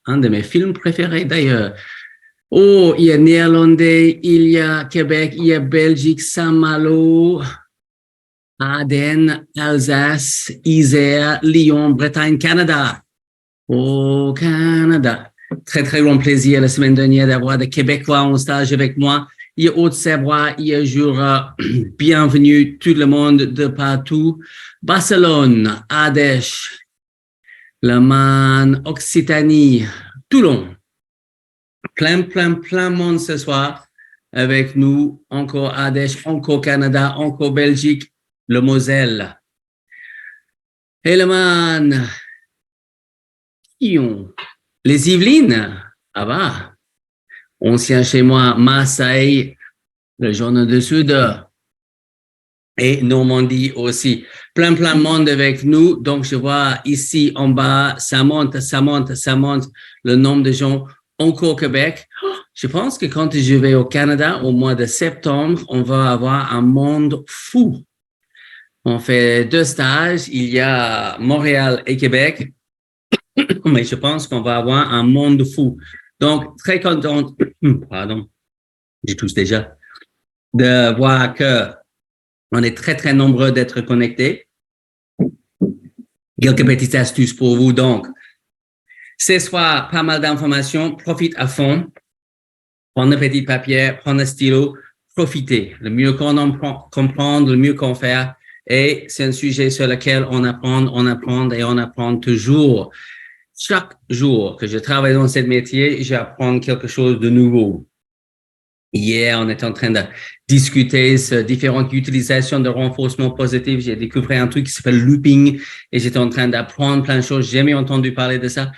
un de mes films préférés d'ailleurs. Oh, il y a Néerlandais, il y a Québec, il y a Belgique, Saint-Malo, Aden, Alsace, Isère, Lyon, Bretagne, Canada. Au Canada. Très, très grand plaisir la semaine dernière d'avoir des Québécois en stage avec moi. Il y a Haute-Savoie, il y a Jura. Bienvenue tout le monde de partout. Barcelone, Ardèche, Le Mans, Occitanie, Toulon. Plein monde ce soir avec nous. Encore Ardèche, encore Canada, encore Belgique, le Moselle. Et Le Mans. Les Yvelines, ah bah, ancien chez moi, Marseille, le Journal du Sud et Normandie aussi. Plein de monde avec nous. Donc, je vois ici en bas, ça monte, le nombre de gens encore au Québec. Je pense que quand je vais au Canada au mois de septembre, on va avoir un monde fou. On fait 2 stages. Il y a Montréal et Québec. Mais je pense qu'on va avoir un monde fou. Donc, très contente, pardon, je tousse déjà, de voir que on est très nombreux d'être connectés. Quelques petites astuces pour vous. Donc, ce soir, pas mal d'informations. Profite à fond. Prends un petit papier, prends un stylo, profitez. Le mieux qu'on en comprend, le mieux qu'on fait. Et c'est un sujet sur lequel on apprend toujours. Chaque jour que je travaille dans ce métier, j'apprends quelque chose de nouveau. Hier, on était en train de discuter sur différentes utilisations de renforcement positif. J'ai découvert un truc qui s'appelle looping et j'étais en train d'apprendre plein de choses. J'ai jamais entendu parler de ça.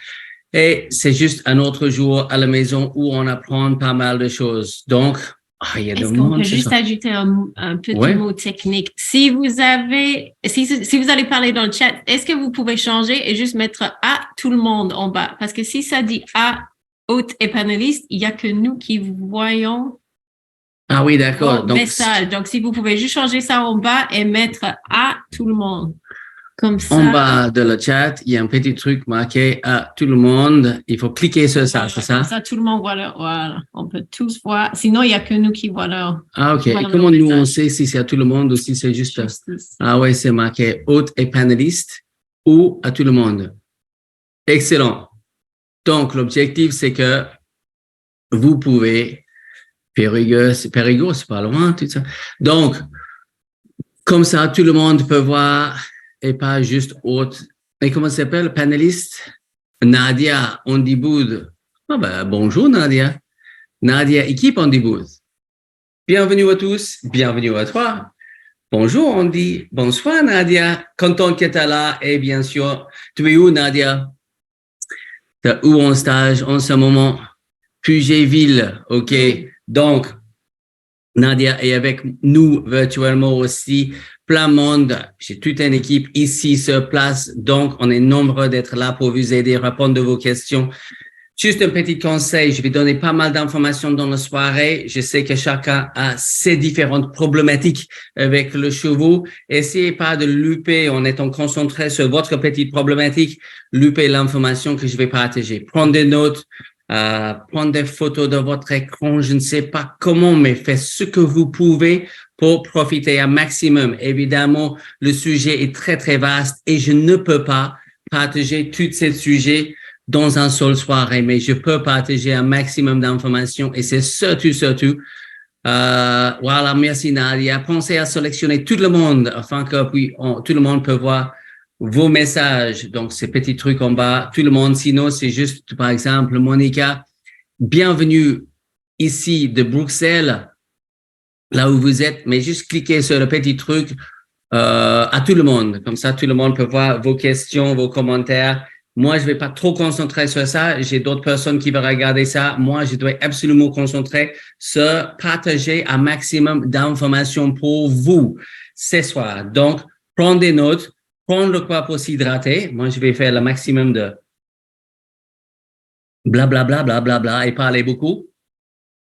Et c'est juste un autre jour à la maison où on apprend pas mal de choses. Donc, il y a Est-ce qu'on peut juste ajouter un petit mot technique? Si vous allez parler dans le chat, est-ce que vous pouvez changer et juste mettre à tout le monde en bas? Parce que si ça dit à hôte et panéliste, il n'y a que nous qui voyons. Ah oui, d'accord. Donc, message. Donc, si vous pouvez juste changer ça en bas et mettre à tout le monde. Comme ça. En bas de le chat, il y a un petit truc marqué à tout le monde. Il faut cliquer sur ça, c'est ça? Comme ça, tout le monde voit là. Voilà. On peut tous voir. Sinon, il n'y a que nous qui voient là. Ah, OK. Et comment nous, on sait si c'est à tout le monde ou si c'est juste... Ah ouais, c'est marqué hôte et panéliste ou à tout le monde. Excellent. Donc, l'objectif, c'est que vous pouvez... Périgueux, c'est pas loin, tout ça. Donc, comme ça, tout le monde peut voir et pas juste hôte. Et comment ça s'appelle, panéliste? Nadia Ondiboud. Ah ben, bonjour Nadia. Nadia, équipe Ondiboud. Bienvenue à tous, bienvenue à toi. Bonjour Andy, bonsoir Nadia. Content que tu es là et bien sûr, tu es où Nadia? Tu es où en stage en ce moment? Puget-Ville, OK. Donc, Nadia est avec nous virtuellement aussi. Plein monde. J'ai toute une équipe ici sur place. Donc, on est nombreux d'être là pour vous aider, répondre à vos questions. Juste un petit conseil. Je vais donner pas mal d'informations dans la soirée. Je sais que chacun a ses différentes problématiques avec le chevaux. Essayez pas de louper en étant concentré sur votre petite problématique. Louper l'information que je vais partager. Prendre des notes. Prendre des photos de votre écran, je ne sais pas comment, mais faites ce que vous pouvez pour profiter un maximum. Évidemment, le sujet est très vaste et je ne peux pas partager tous ces sujets dans un seul soirée, mais je peux partager un maximum d'informations et c'est surtout, voilà, merci Nadia. Pensez à sélectionner tout le monde afin que tout le monde peut voir vos messages, donc ces petits trucs en bas, tout le monde. Sinon, c'est juste, par exemple, Monica, bienvenue ici de Bruxelles, là où vous êtes, mais juste cliquez sur le petit truc à tout le monde. Comme ça, tout le monde peut voir vos questions, vos commentaires. Moi, je vais pas trop concentrer sur ça. J'ai d'autres personnes qui vont regarder ça. Moi, je dois absolument concentrer sur partager un maximum d'informations pour vous ce soir. Donc, prendre des notes. Prendre le quoi pour s'hydrater. Moi, je vais faire le maximum de blablabla et parler beaucoup.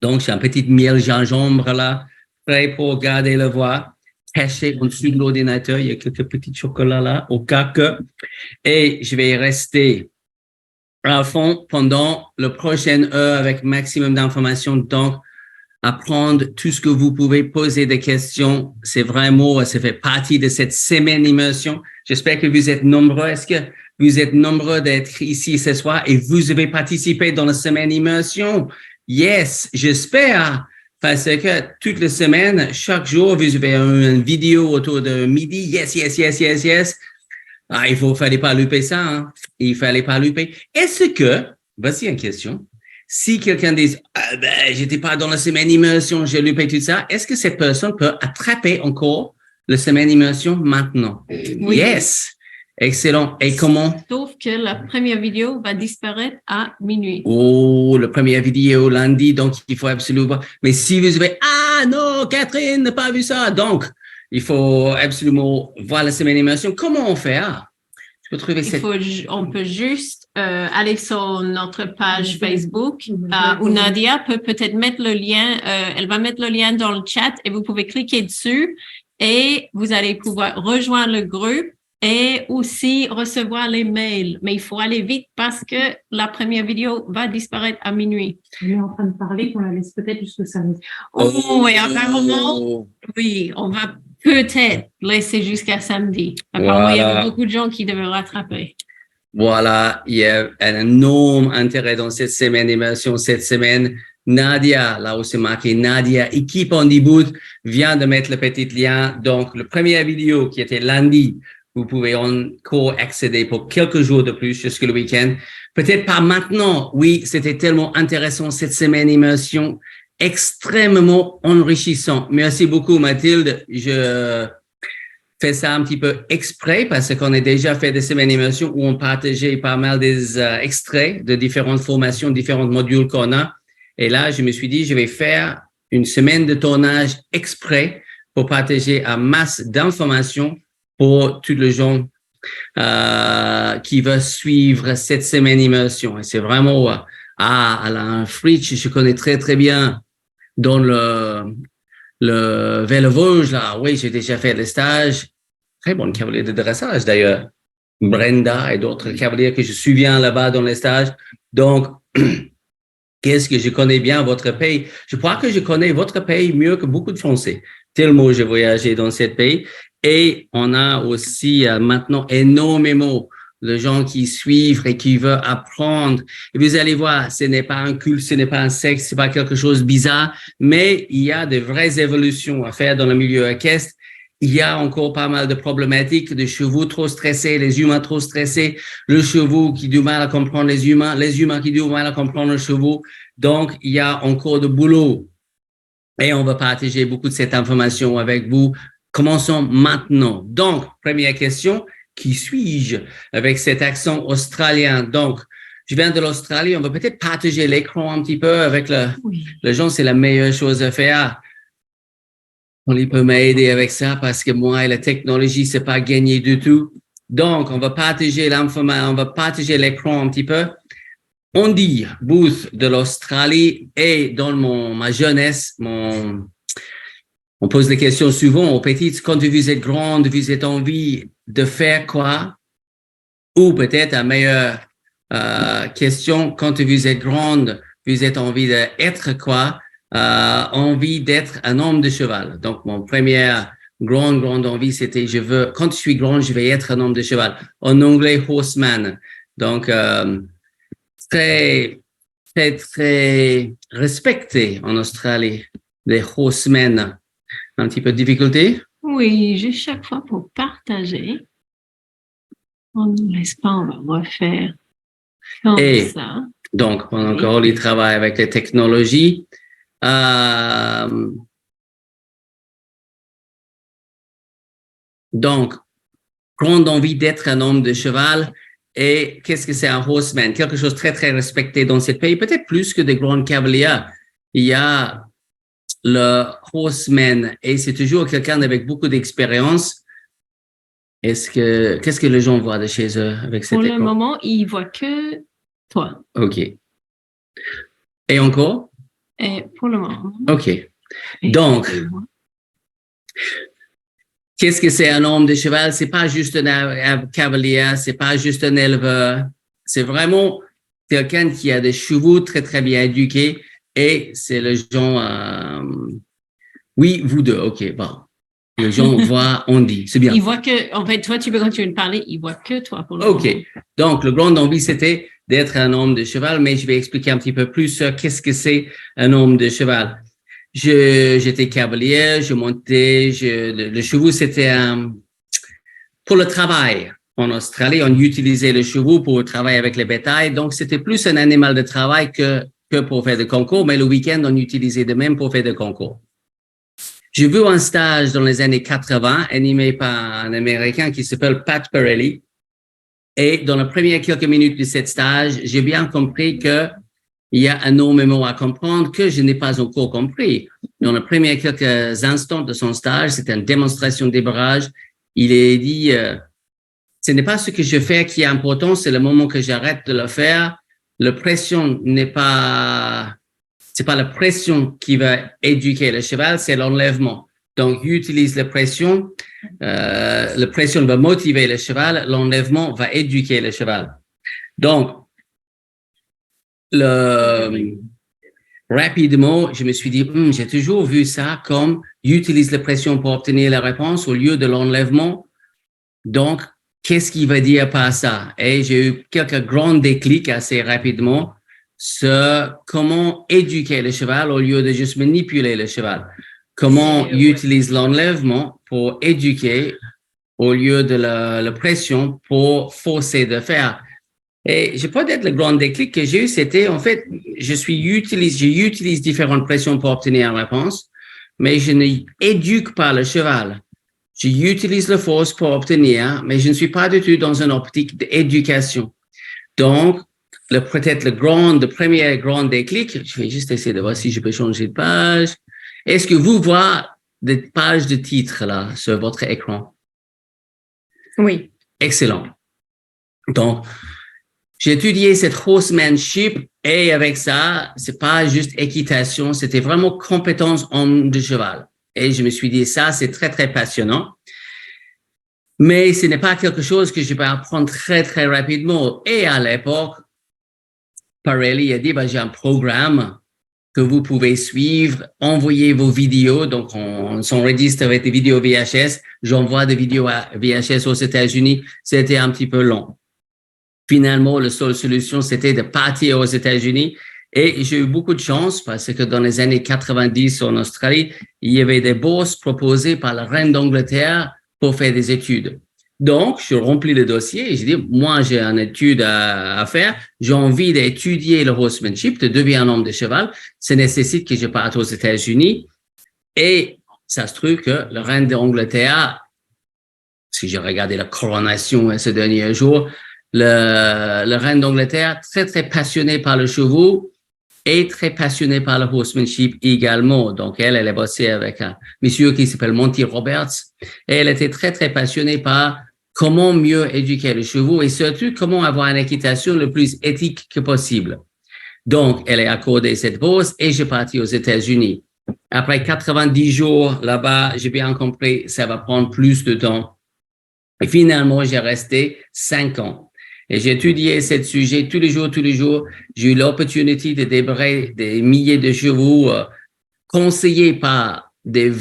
Donc, j'ai un petit miel gingembre là, prêt pour garder le voix. Caché en dessous de l'ordinateur, il y a quelques petits chocolats là, au cas que. Et je vais rester à fond pendant le prochain heure avec maximum d'informations. Donc, apprendre tout ce que vous pouvez, poser des questions. C'est vraiment, ça fait partie de cette semaine immersion. J'espère que vous êtes nombreux. Est-ce que vous êtes nombreux d'être ici ce soir et vous avez participé dans la semaine immersion? Yes, j'espère. Parce que toute la semaine, chaque jour, vous avez une vidéo autour de midi. Yes, yes, yes, yes, yes. Ah, fallait pas louper ça, hein. Il fallait pas louper. Est-ce que, voici une question. Si quelqu'un dit, ah, ben, j'étais pas dans la semaine immersion, j'ai loupé tout ça, est-ce que cette personne peut attraper encore la semaine immersion maintenant? Oui. Yes. Excellent. Et comment? Sauf que la première vidéo va disparaître à minuit. Oh, la première vidéo lundi, donc il faut absolument. Mais si vous avez, ah non, Catherine n'a pas vu ça, donc il faut absolument voir la semaine immersion. Comment on fait? Je peux trouver cette. On peut juste aller sur notre page Facebook où Nadia peut peut-être mettre le lien. Elle va mettre le lien dans le chat et vous pouvez cliquer dessus et vous allez pouvoir rejoindre le groupe et aussi recevoir les mails. Mais il faut aller vite parce que la première vidéo va disparaître à minuit. On est en train de parler qu'on la laisse peut-être jusqu'au samedi. Oh, et apparemment, oui, on va peut-être laisser jusqu'à samedi. Apparemment, il y avait beaucoup de gens qui devaient rattraper. Voilà, il y a un énorme intérêt dans cette semaine d'immersion. Cette semaine, Nadia, là où c'est marqué Nadia, équipe en Boot, vient de mettre le petit lien. Donc, la première vidéo qui était lundi, vous pouvez encore accéder pour quelques jours de plus jusqu'au week-end. Peut-être pas maintenant. Oui, c'était tellement intéressant cette semaine d'immersion, extrêmement enrichissant. Merci beaucoup, Mathilde. Je fais ça un petit peu exprès parce qu'on a déjà fait des semaines d'immersion où on partageait pas mal des extraits de différentes formations, différents modules qu'on a. Et là, je me suis dit, je vais faire une semaine de tournage exprès pour partager un masse d'informations pour tous les gens qui veulent suivre cette semaine d'immersion. Et c'est vraiment, Alain Fritsch, je connais très, très bien dans vers le Vosges, là. Oui, j'ai déjà fait le stage. Très bon cavalier de dressage, d'ailleurs. Brenda et d'autres cavaliers que je suis bien là-bas dans les stages. Donc, qu'est-ce que je connais bien votre pays? Je crois que je connais votre pays mieux que beaucoup de Français. Tellement j'ai voyagé dans ce pays. Et on a aussi maintenant énormément de gens qui suivent et qui veulent apprendre. Et vous allez voir, ce n'est pas un culte, ce n'est pas un sexe, c'est pas quelque chose de bizarre, mais il y a de vraies évolutions à faire dans le milieu équestre. Il y a encore pas mal de problématiques, de chevaux trop stressés, les humains trop stressés, le chevaux qui a du mal à comprendre les humains qui ont du mal à comprendre le chevaux. Donc, il y a encore de boulot. Et on va partager beaucoup de cette information avec vous. Commençons maintenant. Donc, première question, qui suis-je avec cet accent australien? Donc, je viens de l'Australie, on va peut-être partager l'écran un petit peu avec le gens, c'est la meilleure chose à faire. On peut m'aider avec ça parce que moi, la technologie, c'est pas gagné du tout. Donc, on va partager l'information, on va partager l'écran un petit peu. On dit Booth de l'Australie et dans ma jeunesse, on pose des questions souvent aux petites, quand vous êtes grande, vous avez envie de faire quoi? Ou peut-être la meilleure question, quand vous êtes grande, vous avez envie d'être quoi? Envie d'être un homme de cheval. Donc, mon première grande envie, c'était quand je suis grande, je vais être un homme de cheval. En anglais, horseman. Donc, très respecté en Australie, les horsemen. Un petit peu de difficulté? Oui, juste chaque fois pour partager. On ne laisse pas, on va refaire comme ça. Donc, pendant qu'on travaille avec les technologies, donc, grande envie d'être un homme de cheval. Et qu'est-ce que c'est un horseman? Quelque chose de très, très respecté dans ce pays, peut-être plus que des grands cavaliers. Il y a le horseman et c'est toujours quelqu'un avec beaucoup d'expérience. Qu'est-ce que les gens voient de chez eux avec cette école? Pour le moment, ils voient que toi. OK. Et encore? Et pour le moment. OK. Donc, qu'est-ce que c'est un homme de cheval? C'est pas juste un cavalier, c'est pas juste un éleveur. C'est vraiment quelqu'un qui a des chevaux très, très bien éduqués et c'est le genre, oui, vous deux, OK, bon. Les gens voient, on dit, c'est bien. Ils voient que, en fait, toi, tu peux continuer de parler, ils voient que toi pour le OK. moment. Donc, le grand envie, c'était d'être un homme de cheval, mais je vais expliquer un petit peu plus qu'est-ce que c'est un homme de cheval. J'étais cavalier, je montais, le chevaux, c'était pour le travail. En Australie, on utilisait le chevaux pour travailler avec les bétails, donc c'était plus un animal de travail que pour faire des concours, mais le week-end, on utilisait de même pour faire des concours. J'ai vu un stage dans les années 80 animé par un Américain qui s'appelle Pat Parelli. Et dans les premières quelques minutes de ce stage, j'ai bien compris que il y a énormément à comprendre que je n'ai pas encore compris. Dans les premiers quelques instants de son stage, c'était une démonstration de débarrage. Il a dit, ce n'est pas ce que je fais qui est important, c'est le moment que j'arrête de le faire. La pression c'est pas la pression qui va éduquer le cheval, c'est l'enlèvement. Donc, il utilise la pression va motiver le cheval, l'enlèvement va éduquer le cheval. Donc, rapidement, je me suis dit, j'ai toujours vu ça comme il utilise la pression pour obtenir la réponse au lieu de l'enlèvement. Donc, qu'est-ce qu'il va dire par ça? Et j'ai eu quelques grands déclics assez rapidement sur comment éduquer le cheval au lieu de juste manipuler le cheval. Comment il utilise l'enlèvement pour éduquer au lieu de la pression pour forcer de faire. Et je peux dire le grand déclic que j'ai eu, c'était en fait, j'utilise différentes pressions pour obtenir une réponse, mais je n'éduque pas le cheval. J'utilise la force pour obtenir, mais je ne suis pas du tout dans une optique d'éducation. Donc, peut-être le premier grand déclic, je vais juste essayer de voir si je peux changer de page. Est-ce que vous voyez des pages de titres là sur votre écran? Oui. Excellent. Donc, j'ai étudié cette horsemanship et avec ça, c'est pas juste équitation, c'était vraiment compétence homme de cheval. Et je me suis dit, ça, c'est très, très passionnant. Mais ce n'est pas quelque chose que je peux apprendre très, très rapidement. Et à l'époque, Parelli a dit, j'ai un programme que vous pouvez suivre, envoyer vos vidéos. Donc, on s'enregistre avec des vidéos VHS. J'envoie des vidéos VHS aux États-Unis. C'était un petit peu long. Finalement, la seule solution, c'était de partir aux États-Unis. Et j'ai eu beaucoup de chance parce que dans les années 90 en Australie, il y avait des bourses proposées par la reine d'Angleterre pour faire des études. Donc, je remplis le dossier et j'ai dit, moi, j'ai une étude à faire. J'ai envie d'étudier le horsemanship, de devenir un homme de cheval. Ça nécessite que je parte aux États-Unis. Et ça se trouve que la reine d'Angleterre, si j'ai regardé la coronation ce dernier jour, le reine d'Angleterre, très, très passionnée par le cheval et très passionnée par le horsemanship également. Donc, elle a bossé avec un monsieur qui s'appelle Monty Roberts et elle était très, très passionnée par comment mieux éduquer le cheval et surtout comment avoir une équitation le plus éthique que possible. Donc, elle a accordé cette bourse et j'ai parti aux États-Unis. Après 90 jours là-bas, j'ai bien compris, ça va prendre plus de temps. Et finalement, j'ai resté 5 ans. Et j'ai étudié ce sujet tous les jours. J'ai eu l'opportunité de débarrer des milliers de chevaux conseillés par des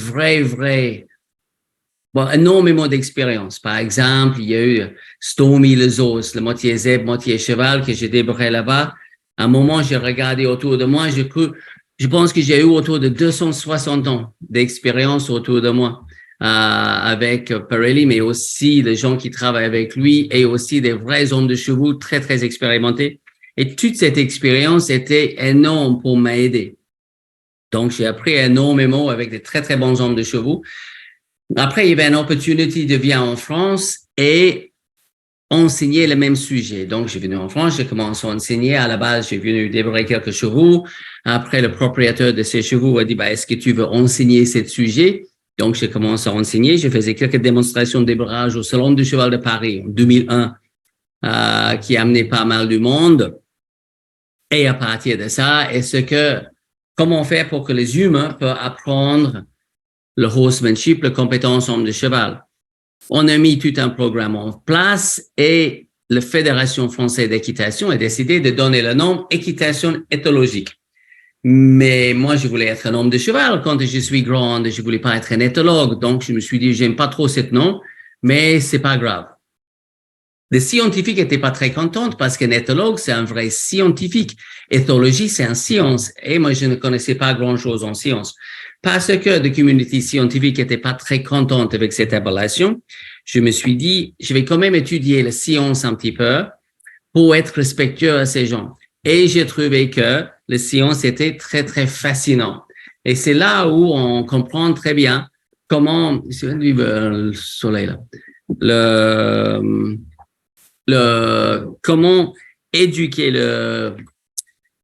énormément d'expérience. Par exemple, il y a eu Stormy Lezos, le moitié zèbre, moitié cheval que j'ai débarré là-bas. À un moment, j'ai regardé autour de moi, je pense que j'ai eu autour de 260 ans d'expérience autour de moi. Avec Parelli, mais aussi les gens qui travaillent avec lui et aussi des vrais hommes de chevaux très, très expérimentés. Et toute cette expérience était énorme pour m'aider. Donc, j'ai appris énormément avec des très, très bons hommes de chevaux. Après, il y avait une opportunité de venir en France et enseigner le même sujet. Donc, j'ai venu en France, j'ai commencé à enseigner. À la base, j'ai venu débarrer quelques chevaux. Après, le propriétaire de ces chevaux a dit, est-ce que tu veux enseigner ce sujet? Donc, j'ai commencé à enseigner. Je faisais quelques démonstrations de débarrage au Salon du Cheval de Paris en 2001, qui a amené pas mal de monde. Et à partir de ça, comment faire pour que les humains peuvent apprendre le horsemanship, la compétence homme de cheval. On a mis tout un programme en place et la Fédération française d'équitation a décidé de donner le nom équitation éthologique. Mais moi, je voulais être un homme de cheval. Quand je suis grande, je voulais pas être un éthologue. Donc, je me suis dit, j'aime pas trop ce nom, mais c'est pas grave. Les scientifiques n'étaient pas très contents parce qu'un éthologue, c'est un vrai scientifique. Éthologie, c'est une science. Et moi, je ne connaissais pas grand-chose en science. Parce que la communauté scientifique n'était pas très contente avec cette appellation, je me suis dit, je vais quand même étudier la science un petit peu pour être respectueux à ces gens. Et j'ai trouvé que la science était très, très fascinant. Et c'est là où on comprend très bien comment, le soleil là, comment éduquer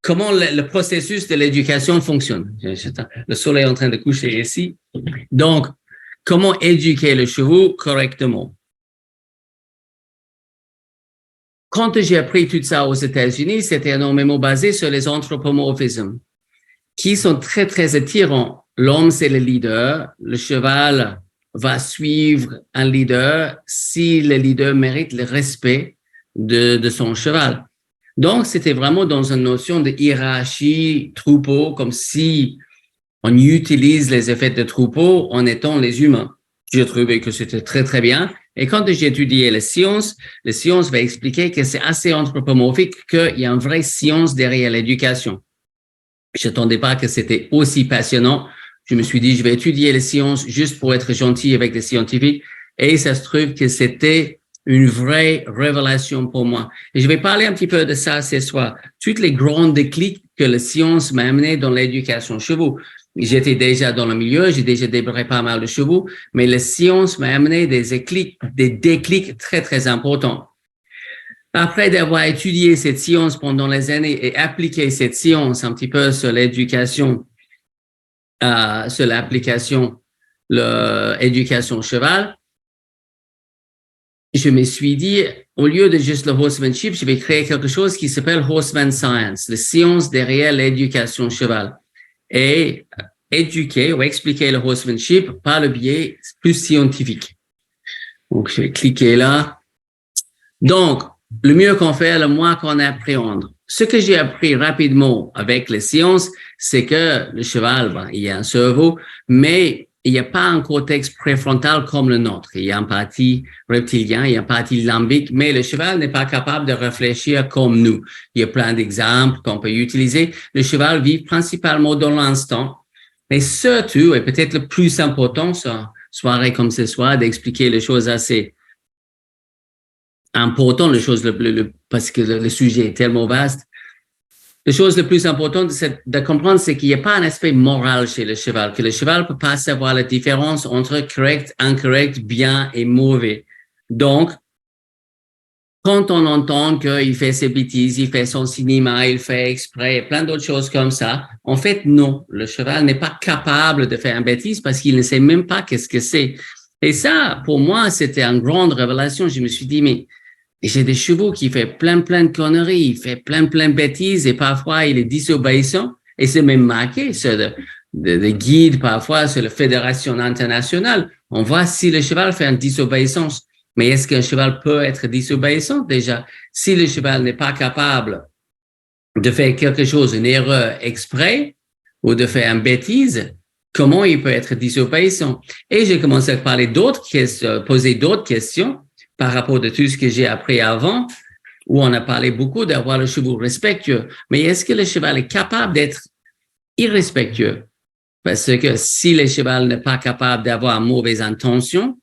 comment le processus de l'éducation fonctionne. Le soleil est en train de coucher ici. Donc, comment éduquer le cheval correctement? Quand j'ai appris tout ça aux États-Unis, c'était énormément basé sur les anthropomorphismes, qui sont très, très attirants. L'homme, c'est le leader. Le cheval va suivre un leader si le leader mérite le respect de son cheval. Donc, c'était vraiment dans une notion de hiérarchie, troupeau, comme si on utilise les effets de troupeau en étant les humains. J'ai trouvé que c'était très, très bien. Et quand j'ai étudié la science va expliquer que c'est assez anthropomorphique, qu'il y a une vraie science derrière l'éducation. Je n'attendais pas que c'était aussi passionnant. Je me suis dit, je vais étudier les sciences juste pour être gentil avec les scientifiques. Et ça se trouve que c'était une vraie révélation pour moi. Et je vais parler un petit peu de ça ce soir. Toutes les grands déclics que la science m'a amené dans l'éducation chevaux. J'étais déjà dans le milieu, j'ai déjà démarré pas mal de chevaux, mais la science m'a amené des déclics très, très importants. Après d'avoir étudié cette science pendant les années et appliqué cette science un petit peu sur l'éducation, sur l'application, l'éducation cheval, je me suis dit, au lieu de juste le horsemanship, je vais créer quelque chose qui s'appelle horseman science, la science derrière l'éducation cheval. Et éduquer ou expliquer le horsemanship par le biais plus scientifique. Donc, je vais cliquer là. Donc, le mieux qu'on fait, le moins qu'on appréhende. Ce que j'ai appris rapidement avec les sciences, c'est que le cheval, il y a un cerveau, mais il n'y a pas un cortex préfrontal comme le nôtre. Il y a une partie reptilien, il y a une partie limbique, mais le cheval n'est pas capable de réfléchir comme nous. Il y a plein d'exemples qu'on peut utiliser. Le cheval vit principalement dans l'instant, mais surtout, et peut-être le plus important, soirée comme ce soir, d'expliquer les choses assez importantes, les choses parce que le sujet est tellement vaste. La chose la plus importante de comprendre, c'est qu'il n'y a pas un aspect moral chez le cheval, que le cheval ne peut pas savoir la différence entre correct, incorrect, bien et mauvais. Donc, quand on entend qu'il fait ses bêtises, il fait son cinéma, il fait exprès, plein d'autres choses comme ça, en fait, non, le cheval n'est pas capable de faire une bêtise parce qu'il ne sait même pas qu'est-ce que c'est. Et ça, pour moi, c'était une grande révélation. Je me suis dit, mais j'ai des chevaux qui font plein de conneries, il fait plein de bêtises et parfois il est désobéissant et c'est même marqué sur des guides parfois sur la fédération internationale. On voit si le cheval fait une désobéissance. Mais est-ce qu'un cheval peut être désobéissant déjà? Si le cheval n'est pas capable de faire quelque chose, une erreur exprès ou de faire une bêtise, comment il peut être désobéissant? Et j'ai commencé à parler poser d'autres questions par rapport à tout ce que j'ai appris avant, où on a parlé beaucoup d'avoir le cheval respectueux. Mais est-ce que le cheval est capable d'être irrespectueux? Parce que si le cheval n'est pas capable d'avoir une mauvaise intention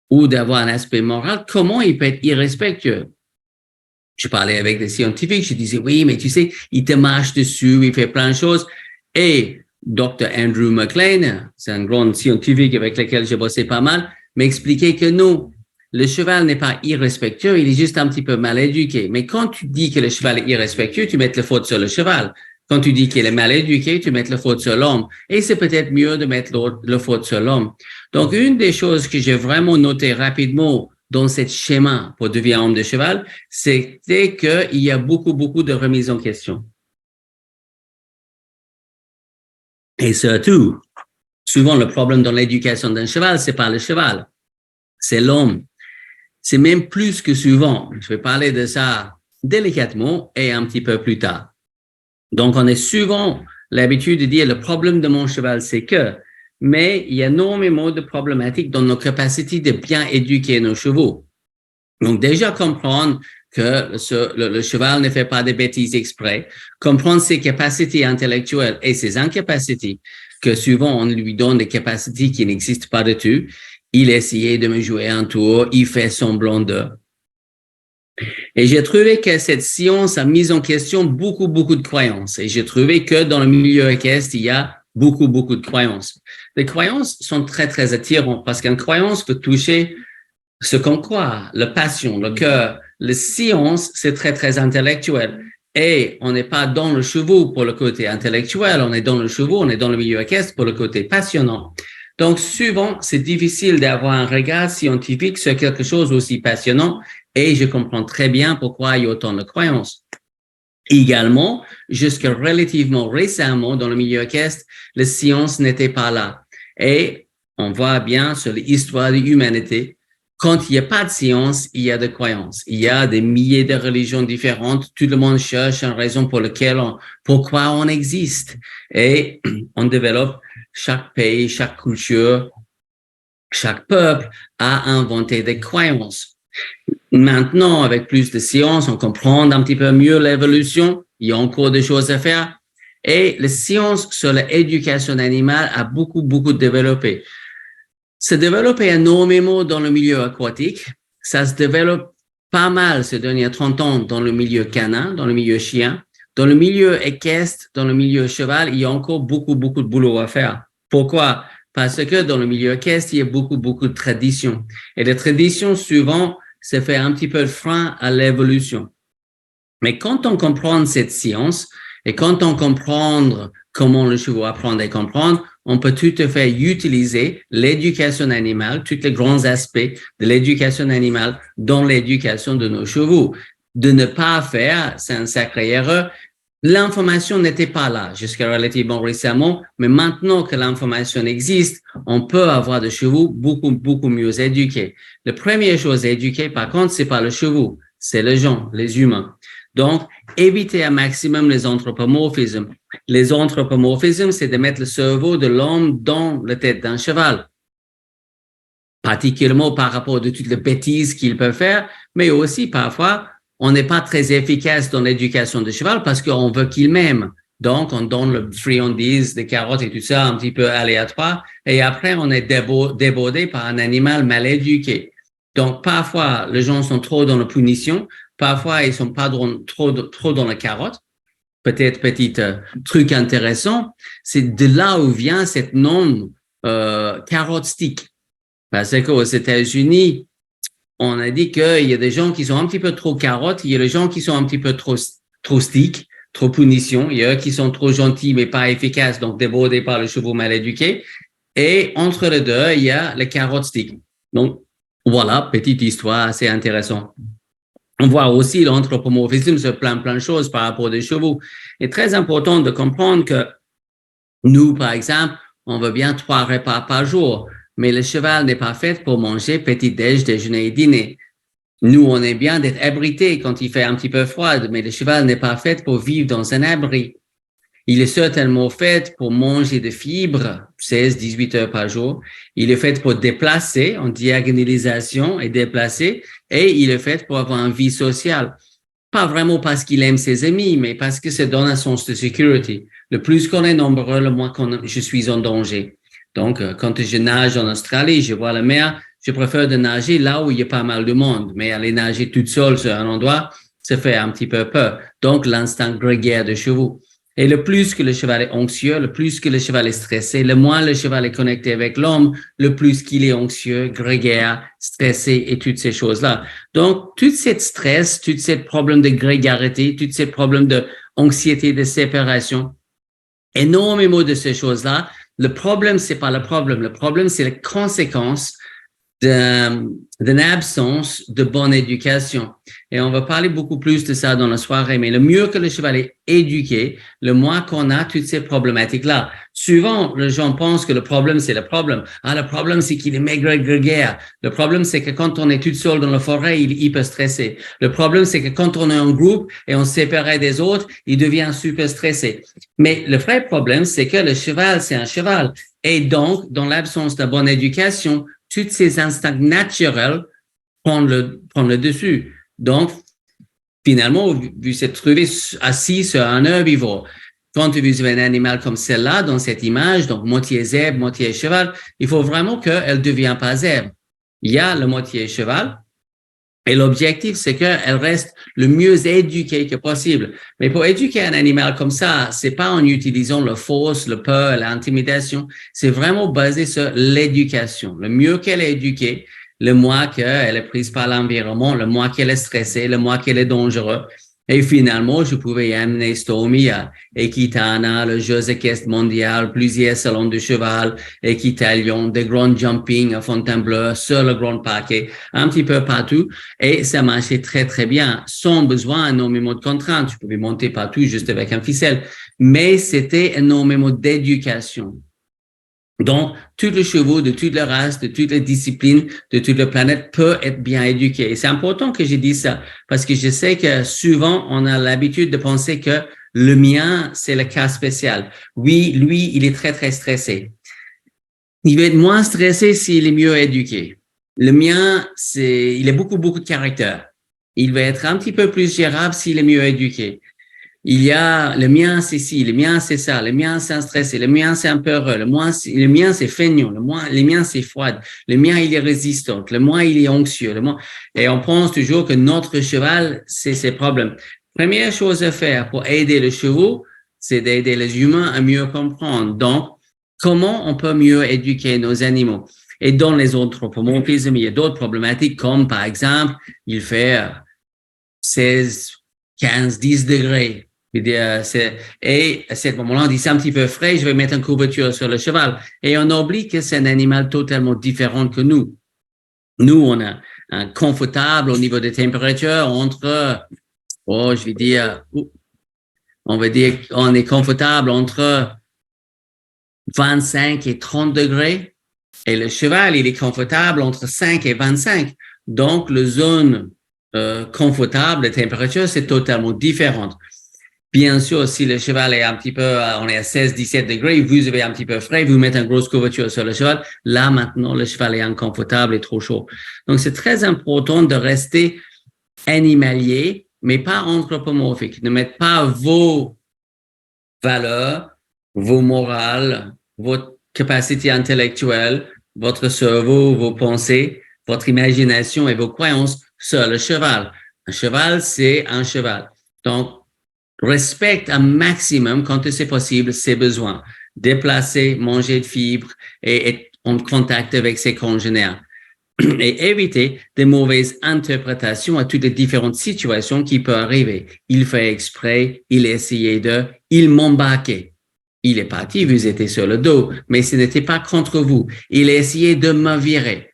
ou d'avoir un aspect moral, comment il peut être irrespectueux? Je parlais avec des scientifiques, je disais, oui, mais tu sais, il te marche dessus, il fait plein de choses. Et Dr. Andrew McLean, c'est un grand scientifique avec lequel j'ai bossé pas mal, m'expliquait que non, le cheval n'est pas irrespectueux, il est juste un petit peu mal éduqué. Mais quand tu dis que le cheval est irrespectueux, tu mets la faute sur le cheval. Quand tu dis qu'il est mal éduqué, tu mets la faute sur l'homme. Et c'est peut-être mieux de mettre la faute sur l'homme. Donc, une des choses que j'ai vraiment noté rapidement dans ce schéma pour devenir homme de cheval, c'était qu'il y a beaucoup de remises en question. Et surtout, souvent le problème dans l'éducation d'un cheval, c'est pas le cheval, c'est l'homme. c'est même plus que souvent. Je vais parler de ça délicatement et un petit peu plus tard. Donc, on a souvent l'habitude de dire le problème de mon cheval, c'est que, mais il y a énormément de problématiques dans nos capacités de bien éduquer nos chevaux. Donc, déjà comprendre que le cheval ne fait pas de bêtises exprès, comprendre ses capacités intellectuelles et ses incapacités, que souvent on lui donne des capacités qui n'existent pas du tout. Il essayait de me jouer un tour, il fait semblant de. Et j'ai trouvé que cette science a mis en question beaucoup de croyances. Et j'ai trouvé que dans le milieu équestre, il y a beaucoup de croyances. Les croyances sont très attirantes parce qu'une croyance peut toucher ce qu'on croit, la passion, le cœur. La science, c'est très intellectuel. Et on n'est pas dans le cheval pour le côté intellectuel, on est dans le cheval, on est dans le milieu équestre pour le côté passionnant. Donc, souvent, c'est difficile d'avoir un regard scientifique sur quelque chose aussi passionnant et je comprends très bien pourquoi il y a autant de croyances. Également, jusqu'à relativement récemment, dans le milieu équestre, la science n'était pas là. Et on voit bien sur l'histoire de l'humanité, quand il n'y a pas de science, il y a de croyances. Il y a des milliers de religions différentes. Tout le monde cherche une raison pourquoi on existe. Et on développe chaque pays, chaque culture, chaque peuple a inventé des croyances. Maintenant, avec plus de science, on comprend un petit peu mieux l'évolution. Il y a encore des choses à faire. Et la science sur l'éducation animale a beaucoup développé. Se développe énormément dans le milieu aquatique. Ça se développe pas mal ces derniers 30 ans dans le milieu canin, dans le milieu chien. Dans le milieu équestre, dans le milieu cheval, il y a encore beaucoup de boulot à faire. Pourquoi? Parce que dans le milieu équestre, il y a beaucoup de traditions. Et les traditions, souvent, ça fait un petit peu de frein à l'évolution. Mais quand on comprend cette science et quand on comprend comment le cheval apprend à comprendre, on peut tout à fait utiliser l'éducation animale, tous les grands aspects de l'éducation animale dans l'éducation de nos chevaux. De ne pas faire, c'est une sacrée erreur. L'information n'était pas là jusqu'à relativement récemment, mais maintenant que l'information existe, on peut avoir des chevaux beaucoup mieux éduqués. La première chose à éduquer, par contre, c'est pas le cheval, c'est les gens, les humains. Donc, éviter un maximum les anthropomorphismes. Les anthropomorphismes, c'est de mettre le cerveau de l'homme dans la tête d'un cheval. Particulièrement par rapport à toutes les bêtises qu'il peut faire, mais aussi parfois, on n'est pas très efficace dans l'éducation du cheval parce qu'on veut qu'il m'aime. Donc, on donne le friandise, des carottes et tout ça un petit peu aléatoire. Et après, on est débordé par un animal mal éduqué. Donc, parfois, les gens sont trop dans la punition. Parfois, ils sont pas trop dans la carotte. Peut-être petit truc intéressant, c'est de là où vient cette nom carotte stick. Parce qu'aux États-Unis, on a dit qu'il y a des gens qui sont un petit peu trop carottes, il y a des gens qui sont un petit peu trop stick, trop punition, il y a eux qui sont trop gentils mais pas efficaces, donc débordés par le chevaux mal éduqué. Et entre les deux, il y a le carotte stick. Donc, voilà, petite histoire assez intéressante. On voit aussi l'anthropomorphisme sur plein de choses par rapport aux chevaux. Il est très important de comprendre que nous, par exemple, on veut bien 3 repas par jour, mais le cheval n'est pas fait pour manger petit-déj, déjeuner et dîner. Nous, on est bien d'être abrité quand il fait un petit peu froid, mais le cheval n'est pas fait pour vivre dans un abri. Il est certainement fait pour manger de fibres, 16-18 heures par jour. Il est fait pour déplacer, en diagonalisation et déplacer, et il est fait pour avoir une vie sociale. Pas vraiment parce qu'il aime ses amis, mais parce que ça donne un sens de sécurité. Le plus qu'on est nombreux, le moins je suis en danger. Donc, quand je nage en Australie, je vois la mer, je préfère de nager là où il y a pas mal de monde. Mais aller nager toute seule sur un endroit, ça fait un petit peu peur. Donc, l'instinct grégaire de chevaux. Et le plus que le cheval est anxieux, le plus que le cheval est stressé, le moins le cheval est connecté avec l'homme, le plus qu'il est anxieux, grégaire, stressé et toutes ces choses-là. Donc, tout cette stress, tout ces problèmes de grégarité, tout ces problèmes d'anxiété, de séparation, énormément de ces choses-là, le problème, c'est pas le problème. Le problème, c'est les conséquences d'une absence de bonne éducation. Et on va parler beaucoup plus de ça dans la soirée, mais le mieux que le cheval est éduqué, le moins qu'on a toutes ces problématiques-là. Souvent, les gens pensent que le problème, c'est le problème. Ah, le problème, c'est qu'il est maigre et grégaire. Le problème, c'est que quand on est tout seul dans la forêt, il est hyper stressé. Le problème, c'est que quand on est en groupe et on se sépare des autres, il devient super stressé. Mais le vrai problème, c'est que le cheval, c'est un cheval. Et donc, dans l'absence de bonne éducation, tous ces instincts naturels prennent le dessus. Donc, finalement, vous êtes trouvé assis sur un herbivore. Quand vous avez un animal comme celle-là, dans cette image, donc moitié zèbre, moitié cheval, il faut vraiment qu'elle ne devienne pas zèbre. Il y a le moitié cheval, et l'objectif, c'est qu'elle reste le mieux éduquée que possible. Mais pour éduquer un animal comme ça, c'est pas en utilisant la force, le peur, l'intimidation. C'est vraiment basé sur l'éducation. Le mieux qu'elle est éduquée, le moins qu'elle est prise par l'environnement, le moins qu'elle est stressée, le moins qu'elle est dangereuse. Et finalement, je pouvais amener Stormy à Equitana, le jeu équestre mondial, plusieurs salons de cheval, Equitalion, des grands jumping à Fontainebleau, sur le grand parquet, un petit peu partout. Et ça marchait très, très bien, sans besoin énormément de contraintes. Je pouvais monter partout juste avec un ficelle. Mais c'était énormément d'éducation. Donc, tous les chevaux de toutes les races, de toutes les disciplines, de toute la planète peuvent être bien éduqués. Et c'est important que j'ai dit ça parce que je sais que souvent, on a l'habitude de penser que le mien, c'est le cas spécial. Oui, lui, il est très, très stressé. Il va être moins stressé s'il est mieux éduqué. Le mien, il a beaucoup, beaucoup de caractère. Il va être un petit peu plus gérable s'il est mieux éduqué. Il y a, le mien, c'est ci, le mien, c'est ça, le mien, c'est un stressé, le mien, c'est un peureux, le mien, c'est feignant, le mien, c'est froid, le mien, il est résistant, le mien, il est anxieux, et on pense toujours que notre cheval, c'est ses problèmes. Première chose à faire pour aider le cheval, c'est d'aider les humains à mieux comprendre. Donc, comment on peut mieux éduquer nos animaux? Et dans les anthropomorphismes, il y a d'autres problématiques comme, par exemple, il fait 16, 15, 10 degrés. Et à ce moment-là, on dit c'est un petit peu frais, je vais mettre une couverture sur le cheval. Et on oublie que c'est un animal totalement différent que nous. Nous, on a un confortable au niveau des températures entre, on va dire, on est confortable entre 25 et 30 degrés. Et le cheval, il est confortable entre 5 et 25. Donc, la zone confortable, la température, c'est totalement différente. Bien sûr, si le cheval est un petit peu, on est à 16, 17 degrés, vous avez un petit peu frais, vous mettez une grosse couverture sur le cheval. Là, maintenant, le cheval est inconfortable et trop chaud. Donc, c'est très important de rester animalier, mais pas anthropomorphique. Ne mettez pas vos valeurs, vos morales, votre capacité intellectuelle, votre cerveau, vos pensées, votre imagination et vos croyances sur le cheval. Un cheval, c'est un cheval. Donc, respecte un maximum, quand c'est possible, ses besoins. Déplacer, manger de fibres et être en contact avec ses congénères. Et éviter des mauvaises interprétations à toutes les différentes situations qui peuvent arriver. Il fait exprès, il essayait il m'embarquait. Il est parti, vous étiez sur le dos, mais ce n'était pas contre vous. Il a essayé de me virer.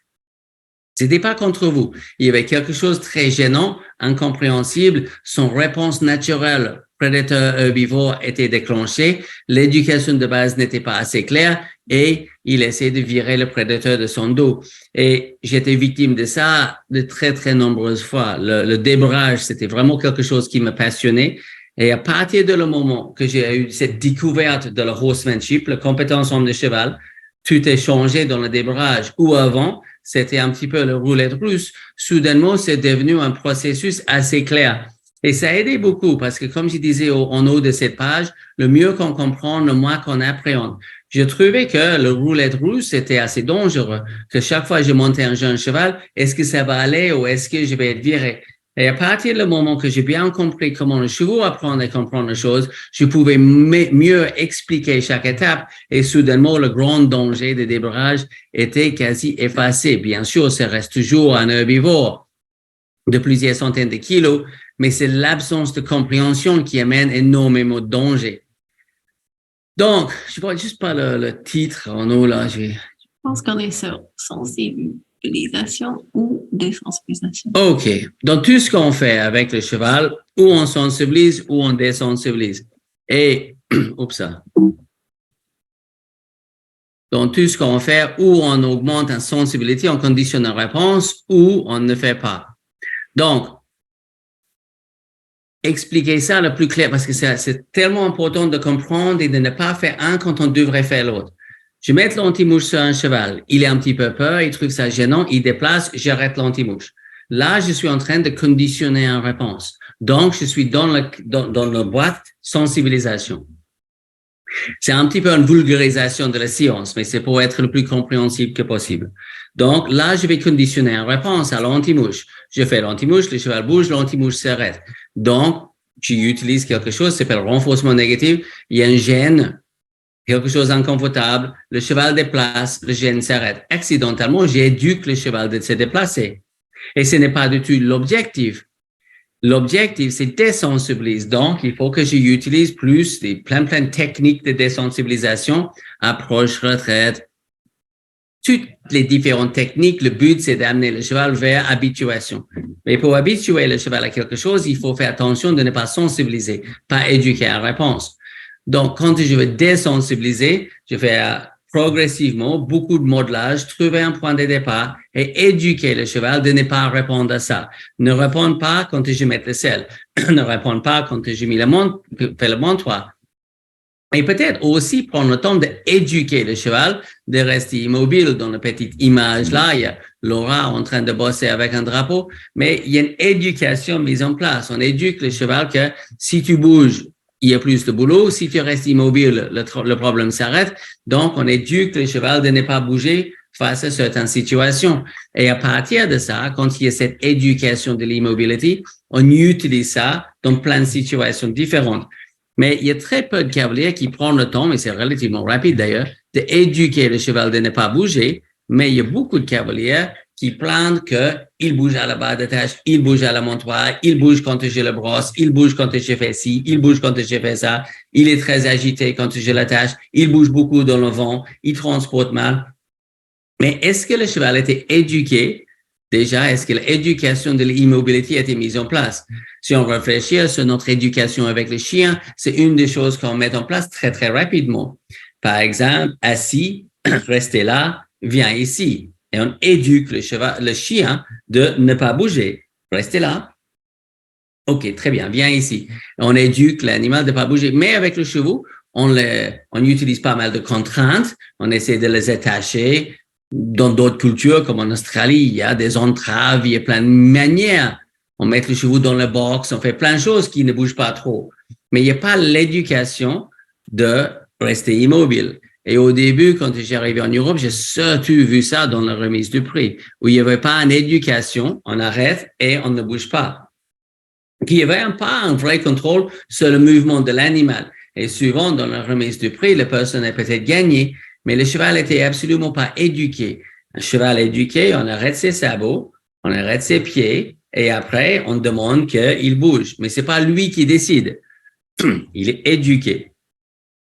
C'était pas contre vous. Il y avait quelque chose de très gênant, incompréhensible. Son réponse naturelle, prédateur herbivore, était déclenchée. L'éducation de base n'était pas assez claire et il essayait de virer le prédateur de son dos. Et j'étais victime de ça de très, très nombreuses fois. Le débrage, c'était vraiment quelque chose qui me passionnait. Et à partir de le moment que j'ai eu cette découverte de la horsemanship, la compétence homme de cheval, tout est changé dans le débrage. Ou avant, c'était un petit peu le roulette russe. Soudainement, c'est devenu un processus assez clair. Et ça a aidé beaucoup parce que, comme je disais en haut de cette page, le mieux qu'on comprend, le moins qu'on appréhende. Je trouvais que le roulette russe était assez dangereux, que chaque fois que je montais un jeune cheval, est-ce que ça va aller ou est-ce que je vais être viré? Et à partir du moment que j'ai bien compris comment le cheval apprend à comprendre les choses, je pouvais mieux expliquer chaque étape et soudainement, le grand danger de débrage était quasi effacé. Bien sûr, ça reste toujours un herbivore de plusieurs centaines de kilos, mais c'est l'absence de compréhension qui amène énormément de danger. Donc, je ne vois juste pas le titre en haut là. Je pense qu'on est sur son CV. sensibilisation ou désensibilisation. OK. Donc, tout ce qu'on fait avec le cheval, ou on sensibilise ou on désensibilise. Et, oups, ça. Donc, tout ce qu'on fait, ou on augmente la sensibilité, on conditionne la réponse, ou on ne fait pas. Donc, expliquer ça le plus clair, parce que c'est tellement important de comprendre et de ne pas faire un quand on devrait faire l'autre. Je mets l'anti-mouche sur un cheval. Il est un petit peu peur, il trouve ça gênant, il déplace, j'arrête l'anti-mouche. Là, je suis en train de conditionner une réponse. Donc, je suis dans la boîte sensibilisation. C'est un petit peu une vulgarisation de la science, mais c'est pour être le plus compréhensible que possible. Donc, là, je vais conditionner une réponse à l'anti-mouche. Je fais l'anti-mouche, le cheval bouge, l'anti-mouche s'arrête. Donc, tu utilises quelque chose qui s'appelle renforcement négatif. Il y a un gêne, quelque chose d'inconfortable, le cheval déplace, le gêne s'arrête. Accidentellement, j'éduque le cheval de se déplacer. Et ce n'est pas du tout l'objectif. L'objectif, c'est désensibiliser. Donc, il faut que j'utilise plus plein de techniques de désensibilisation, approche, retraite, toutes les différentes techniques. Le but, c'est d'amener le cheval vers habituation. Mais pour habituer le cheval à quelque chose, il faut faire attention de ne pas sensibiliser, pas éduquer à la réponse. Donc, quand je veux désensibiliser, je fais progressivement beaucoup de modelage, trouver un point de départ et éduquer le cheval de ne pas répondre à ça. Ne répondre pas quand je mets le sel. Ne répondre pas quand je fais le montoir. Et peut-être aussi prendre le temps d'éduquer le cheval, de rester immobile. Dans la petite image là, il y a Laura en train de bosser avec un drapeau, mais il y a une éducation mise en place. On éduque le cheval que si tu bouges, il y a plus de boulot. Si tu restes immobile, le problème s'arrête. Donc, on éduque le cheval de ne pas bouger face à certaines situations. Et à partir de ça, quand il y a cette éducation de l'immobilité, on utilise ça dans plein de situations différentes. Mais il y a très peu de cavaliers qui prennent le temps, mais c'est relativement rapide d'ailleurs, d'éduquer le cheval de ne pas bouger. Mais il y a beaucoup de cavaliers qui plaignent qu'il bouge à la barre de tâche, il bouge à la montoir, il bouge quand je le brosse, il bouge quand je fais ci, il bouge quand je fais ça, il est très agité quand je l'attache, il bouge beaucoup dans le vent, il transporte mal. Mais est-ce que le cheval était éduqué? Déjà, est-ce que l'éducation de l'immobilité a été mise en place? Si on réfléchit sur notre éducation avec les chiens, c'est une des choses qu'on met en place très, très rapidement. Par exemple, assis, restez là, viens ici. Et on éduque le chien de ne pas bouger. Restez là. OK, très bien, viens ici. On éduque l'animal de ne pas bouger. Mais avec le chevaux, on utilise pas mal de contraintes. On essaie de les attacher. Dans d'autres cultures, comme en Australie, il y a des entraves, il y a plein de manières. On met le chevaux dans le box, on fait plein de choses qui ne bougent pas trop. Mais il n'y a pas l'éducation de rester immobile. Et au début, quand j'ai arrivé en Europe, j'ai surtout vu ça dans la remise du prix, où il n'y avait pas une éducation, on arrête et on ne bouge pas. Il n'y avait pas un vrai contrôle sur le mouvement de l'animal. Et souvent, dans la remise du prix, la personne a peut-être gagné, mais le cheval n'était absolument pas éduqué. Un cheval éduqué, on arrête ses sabots, on arrête ses pieds, et après, on demande qu'il bouge. Mais c'est pas lui qui décide. Il est éduqué.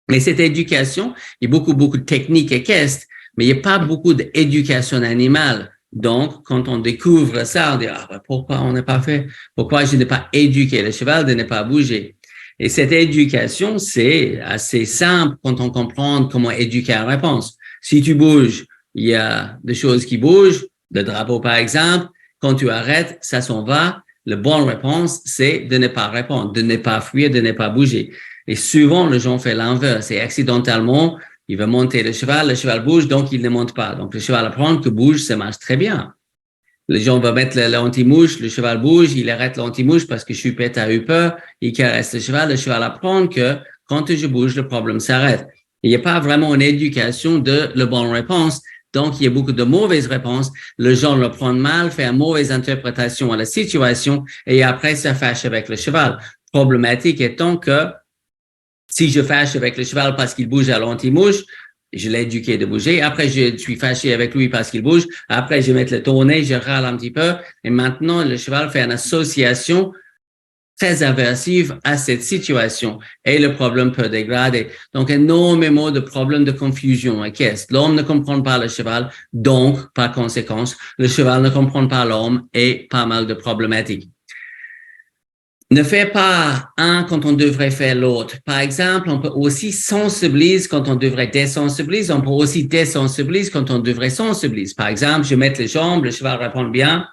Mais cette éducation, il y a beaucoup de techniques équestres, mais il n'y a pas beaucoup d'éducation animale. Donc, quand on découvre ça, on dit, pourquoi on n'a pas fait? Pourquoi je n'ai pas éduqué le cheval de ne pas bouger? Et cette éducation, c'est assez simple quand on comprend comment éduquer la réponse. Si tu bouges, il y a des choses qui bougent, le drapeau par exemple. Quand tu arrêtes, ça s'en va. La bonne réponse, c'est de ne pas répondre, de ne pas fuir, de ne pas bouger. Et souvent, les gens font l'inverse. C'est accidentellement, il va monter le cheval bouge, donc il ne monte pas. Donc, le cheval apprend que bouge, ça marche très bien. Les gens vont mettre l'anti-mouche, le cheval bouge, il arrête l'anti-mouche parce que Chupette a eu peur, il caresse le cheval apprend que quand je bouge, le problème s'arrête. Il n'y a pas vraiment une éducation de la bonne réponse. Donc, il y a beaucoup de mauvaises réponses. Les gens le prennent mal, font une mauvaise interprétation à la situation et après, ça fâche avec le cheval. Problématique étant que si je fâche avec le cheval parce qu'il bouge à l'anti-mouche, je l'ai éduqué de bouger. Après, je suis fâché avec lui parce qu'il bouge. Après, je vais le tourner, je râle un petit peu. Et maintenant, le cheval fait une association très aversive à cette situation et le problème peut dégrader. Donc, énormément de problèmes de confusion. Et qu'est-ce? L'homme ne comprend pas le cheval, donc, par conséquence, le cheval ne comprend pas l'homme et pas mal de problématiques. Ne fait pas un quand on devrait faire l'autre. Par exemple, on peut aussi sensibiliser quand on devrait désensibiliser. On peut aussi désensibiliser quand on devrait sensibiliser. Par exemple, je mets les jambes, le cheval répond bien,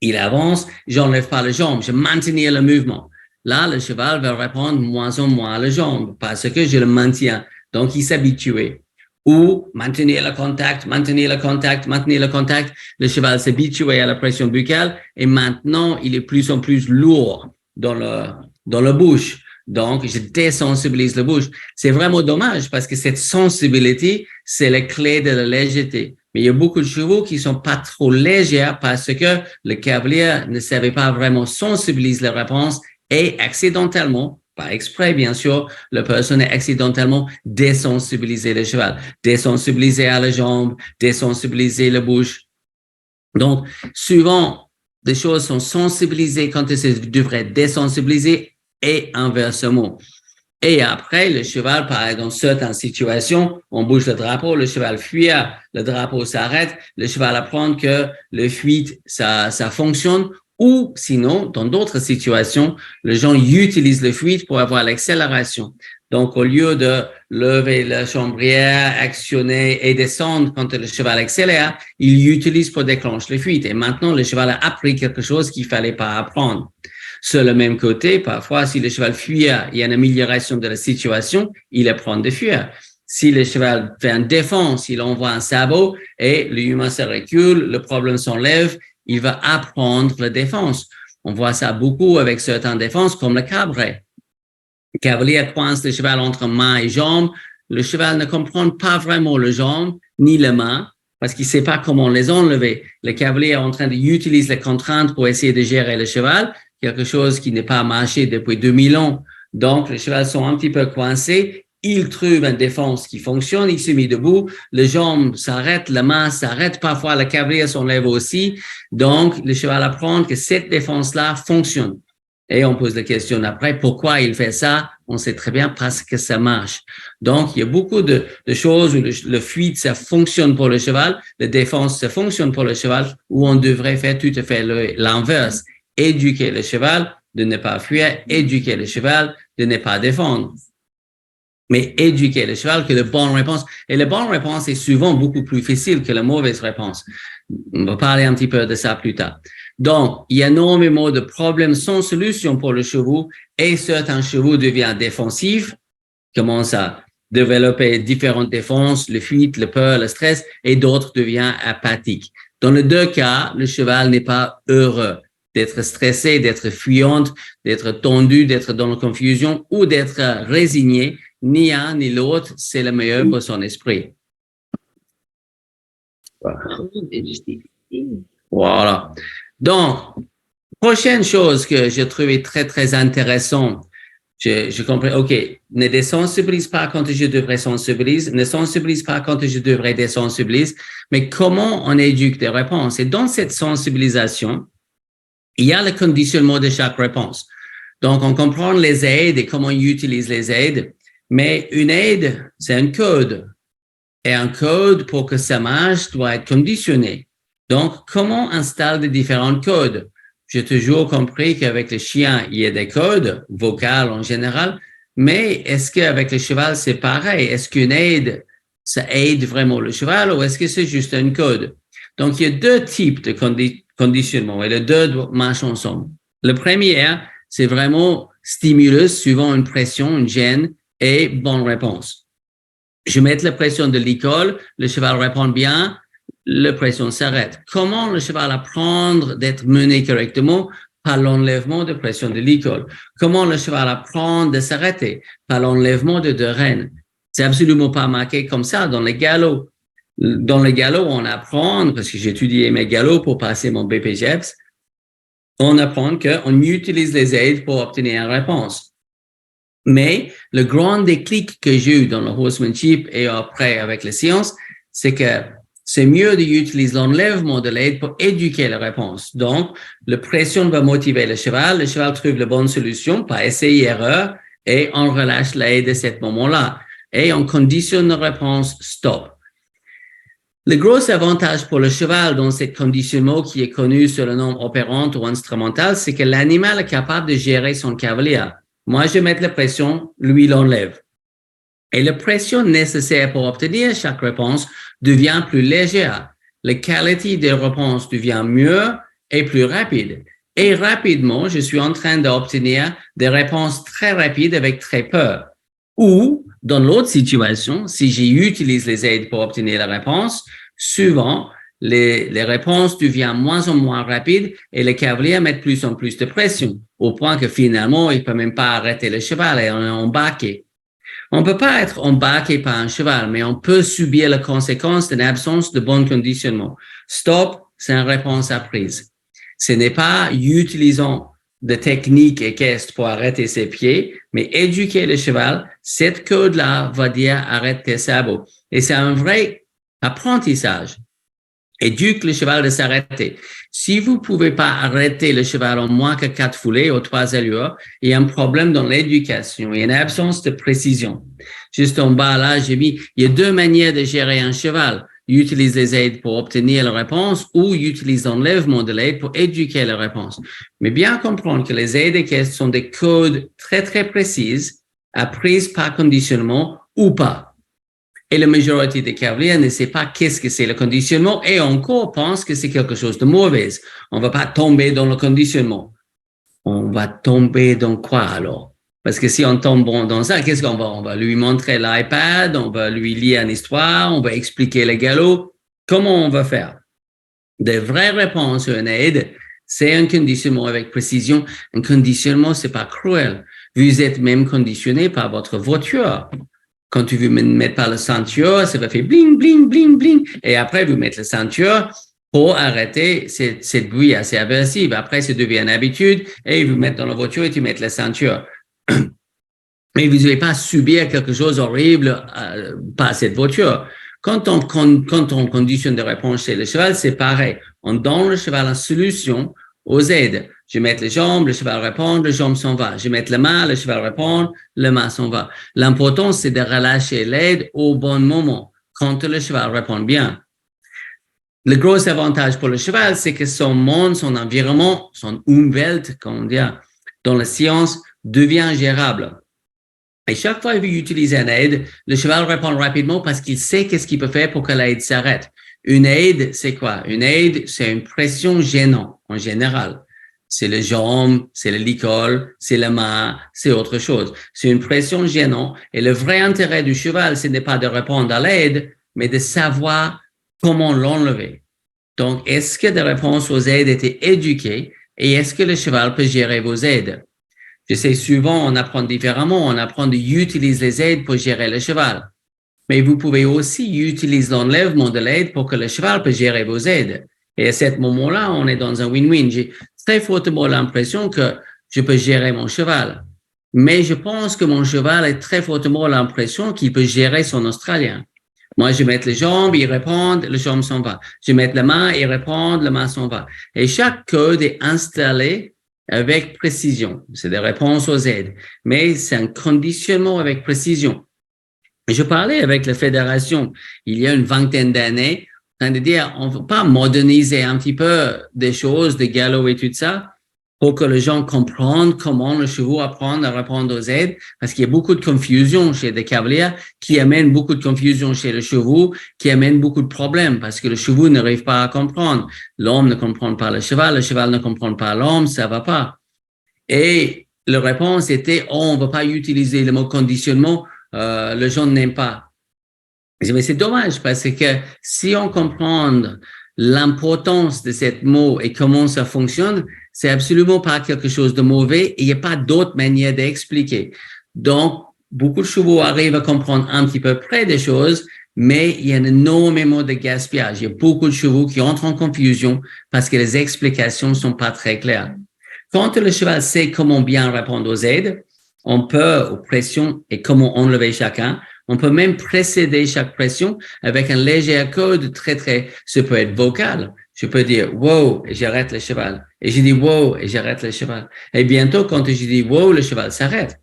il avance, j'enlève pas les jambes, je maintiens le mouvement. Là, le cheval va répondre moins en moins les jambes parce que je le maintiens. Donc, il s'habitue. Ou maintenir le contact, maintenir le contact, maintenir le contact. Le cheval s'habitue à la pression buccale et maintenant, il est plus en plus lourd dans la bouche. Donc, je désensibilise la bouche. C'est vraiment dommage parce que cette sensibilité, c'est la clé de la légèreté. Mais il y a beaucoup de chevaux qui sont pas trop légers parce que le cavalier ne savait pas vraiment sensibiliser la réponse et accidentellement, pas exprès, bien sûr, la personne a accidentellement désensibilisé le cheval, désensibilisé à la jambe, désensibilisé la bouche. Donc, souvent, des choses sont sensibilisées quand elles devraient désensibiliser et inversement. Et après, le cheval, par exemple, dans certaines situations, on bouge le drapeau, le cheval fuit, le drapeau s'arrête, le cheval apprend que le fuite, ça fonctionne. Ou sinon, dans d'autres situations, les gens utilisent le fuite pour avoir l'accélération. Donc, au lieu de lever la chambrière, actionner et descendre quand le cheval accélère, ils l'utilisent pour déclencher le fuite. Et maintenant, le cheval a appris quelque chose qu'il fallait pas apprendre. Sur le même côté, parfois, si le cheval fuit, il y a une amélioration de la situation, il apprend de fuir. Si le cheval fait une défense, il envoie un sabot et l'humain se recule, le problème s'enlève, il va apprendre la défense. On voit ça beaucoup avec certaines défenses comme le cabret. Le cavalier coince le cheval entre main et jambe. Le cheval ne comprend pas vraiment le jambe ni les mains parce qu'il ne sait pas comment les enlever. Le cavalier est en train d'utiliser les contraintes pour essayer de gérer le cheval, quelque chose qui n'est pas marché depuis 2000 ans. Donc, les chevaux sont un petit peu coincés. Il trouve une défense qui fonctionne, il se met debout, les jambes s'arrêtent, la main s'arrête, parfois le cavalier s'enlève aussi. Donc, le cheval apprend que cette défense-là fonctionne. Et on pose la question après, pourquoi il fait ça? On sait très bien parce que ça marche. Donc, il y a beaucoup de choses où le fuite, ça fonctionne pour le cheval, la défense, ça fonctionne pour le cheval, où on devrait faire tout à fait l'inverse. Éduquer le cheval de ne pas fuir, éduquer le cheval de ne pas défendre. Mais éduquer le cheval que la bonne réponse. Et la bonne réponse est souvent beaucoup plus facile que la mauvaise réponse. On va parler un petit peu de ça plus tard. Donc, il y a énormément de problèmes sans solution pour le cheval et certains chevaux deviennent défensifs, commencent à développer différentes défenses, le fuite, le peur, le stress, et d'autres deviennent apathiques. Dans les deux cas, le cheval n'est pas heureux d'être stressé, d'être fuyante, d'être tendu, d'être dans la confusion ou d'être résigné. Ni un ni l'autre, c'est le meilleur pour son esprit. Voilà. Donc, prochaine chose que j'ai trouvé très, très intéressante, je comprends, OK, ne désensibilise pas quand je devrais sensibiliser, ne sensibilise pas quand je devrais désensibiliser, mais comment on éduque des réponses? Et dans cette sensibilisation, il y a le conditionnement de chaque réponse. Donc, on comprend les aides et comment on utilise les aides, mais une aide, c'est un code. Et un code, pour que ça marche, doit être conditionné. Donc, comment installer des différents codes? J'ai toujours compris qu'avec le chien, il y a des codes, vocaux en général, mais est-ce qu'avec le cheval, c'est pareil? Est-ce qu'une aide, ça aide vraiment le cheval ou est-ce que c'est juste un code? Donc, il y a deux types de conditionnement et les deux marchent ensemble. Le premier, c'est vraiment stimulus, suivant une pression, une gêne et bonne réponse. Je mets la pression de l'école, le cheval répond bien, la pression s'arrête. Comment le cheval apprend d'être mené correctement? Par l'enlèvement de pression de l'école. Comment le cheval apprend de s'arrêter? Par l'enlèvement de deux rênes. C'est absolument pas marqué comme ça dans les galops. Dans les galops, on apprend, parce que j'ai étudié mes galops pour passer mon BPGEPS, on apprend qu'on utilise les aides pour obtenir une réponse. Mais le grand déclic que j'ai eu dans le horsemanship et après avec la science, c'est que c'est mieux d'utiliser l'enlèvement de l'aide pour éduquer la réponse. Donc, la pression va motiver le cheval trouve la bonne solution, pas essayer erreur, et on relâche l'aide à ce moment-là. Et on conditionne la réponse stop. Le gros avantage pour le cheval dans ce conditionnement qui est connu sous le nom opérant ou instrumental, c'est que l'animal est capable de gérer son cavalier. Moi, je mets la pression, lui l'enlève. Et la pression nécessaire pour obtenir chaque réponse devient plus légère. La qualité des réponses devient mieux et plus rapide. Et rapidement, je suis en train d'obtenir des réponses très rapides avec très peu. Ou, dans l'autre situation, si j'utilise les aides pour obtenir la réponse, souvent, les réponses deviennent moins en moins rapides et le cavalier met plus en plus de pression, au point que finalement, il peut même pas arrêter le cheval et on est embarqué. On peut pas être embarqué par un cheval, mais on peut subir les conséquences d'une absence de bon conditionnement. Stop, c'est une réponse apprise. Ce n'est pas utilisant de techniques et gestes pour arrêter ses pieds, mais éduquer le cheval, cette code-là va dire arrête tes sabots. Et c'est un vrai apprentissage. Éduque le cheval de s'arrêter. Si vous pouvez pas arrêter le cheval en moins que 4 foulées ou 3 allures, il y a un problème dans l'éducation. Il y a une absence de précision. Juste en bas, là, j'ai mis, il y a 2 manières de gérer un cheval. Utilise les aides pour obtenir la réponse ou utilise l'enlèvement de l'aide pour éduquer la réponse. Mais bien comprendre que les aides et gestes sont des codes très, très précises, apprises par conditionnement ou pas. Et la majorité des cavaliers ne sait pas qu'est-ce que c'est le conditionnement et encore pense que c'est quelque chose de mauvais. On va pas tomber dans le conditionnement. On va tomber dans quoi alors? Parce que si on tombe dans ça, qu'est-ce qu'on va? On va lui montrer l'iPad, on va lui lire une histoire, on va expliquer le galop. Comment on va faire? Des vraies réponses à une aide, c'est un conditionnement avec précision. Un conditionnement, c'est pas cruel. Vous êtes même conditionné par votre voiture. Quand tu veux mettre par la ceinture, ça va faire bling, bling, bling, bling. Et après, vous mettez la ceinture pour arrêter cette bruit assez aversive. Après, ça devient une habitude et vous mettez dans la voiture et tu mets la ceinture. Mais vous n'allez pas subir quelque chose horrible par cette voiture. Quand on conditionne des réponses chez le cheval, c'est pareil. On donne le cheval une solution aux aides. Je mets les jambes, le cheval répond, le jambe s'en va. Je mets la main, le cheval répond, la main s'en va. L'important, c'est de relâcher l'aide au bon moment, quand le cheval répond bien. Le gros avantage pour le cheval, c'est que son monde, son environnement, son Umwelt, comme on dit, dans la science, devient gérable. Et chaque fois que vous utilisez une aide, le cheval répond rapidement parce qu'il sait qu'est-ce qu'il peut faire pour que l'aide s'arrête. Une aide, c'est quoi? Une aide, c'est une pression gênante, en général. C'est les jambes, c'est le licol, c'est la main, c'est autre chose. C'est une pression gênante. Et le vrai intérêt du cheval, ce n'est pas de répondre à l'aide, mais de savoir comment l'enlever. Donc, est-ce que des réponses aux aides étaient éduquées et est-ce que le cheval peut gérer vos aides? Je sais, souvent, on apprend différemment. On apprend d'utiliser les aides pour gérer le cheval. Mais vous pouvez aussi utiliser l'enlèvement de l'aide pour que le cheval puisse gérer vos aides. Et à ce moment-là, on est dans un win-win. J'ai très fortement l'impression que je peux gérer mon cheval. Mais je pense que mon cheval a très fortement l'impression qu'il peut gérer son Australien. Moi, je mets les jambes, il répond, le jambe s'en va. Je mets la main, il répond, la main s'en va. Et chaque code est installé avec précision. C'est des réponses aux aides. Mais c'est un conditionnement avec précision. Je parlais avec la fédération il y a une vingtaine d'années, en train de dire, on ne veut pas moderniser un petit peu des choses, des galops et tout ça, pour que les gens comprennent comment le cheval apprend à répondre aux aides, parce qu'il y a beaucoup de confusion chez des cavaliers qui amènent beaucoup de confusion chez le cheval, qui amènent beaucoup de problèmes, parce que le cheval n'arrive pas à comprendre. L'homme ne comprend pas le cheval ne comprend pas l'homme, ça va pas. Et la réponse était, on ne va pas utiliser le mot conditionnement, les gens n'aiment pas. Mais c'est dommage parce que si on comprend l'importance de ce mot et comment ça fonctionne, c'est absolument pas quelque chose de mauvais et il n'y a pas d'autre manière d'expliquer. Donc, beaucoup de chevaux arrivent à comprendre un petit peu près des choses, mais il y a énormément de gaspillage. Il y a beaucoup de chevaux qui entrent en confusion parce que les explications sont pas très claires. Quand le cheval sait comment bien répondre aux aides, on peut, aux pressions et comment enlever chacun, On peut même précéder chaque pression avec un léger code ça peut être vocal. Je peux dire wow et j'arrête le cheval. Et je dis wow et j'arrête le cheval. Et bientôt, quand je dis wow, le cheval s'arrête.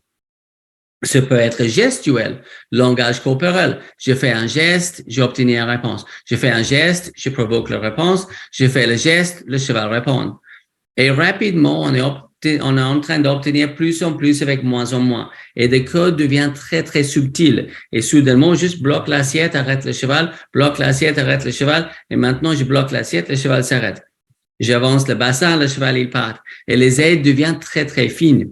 Ça peut être gestuel, langage corporel. Je fais un geste, j'obtiens une réponse. Je fais un geste, je provoque la réponse. Je fais le geste, le cheval répond. Et rapidement, on est en train d'obtenir plus en plus avec moins en moins. Et le code devient très, très subtil. Et soudainement, juste bloque l'assiette, arrête le cheval, bloque l'assiette, arrête le cheval. Et maintenant, je bloque l'assiette, le cheval s'arrête. J'avance le bassin, le cheval, il part. Et les aides deviennent très, très fines.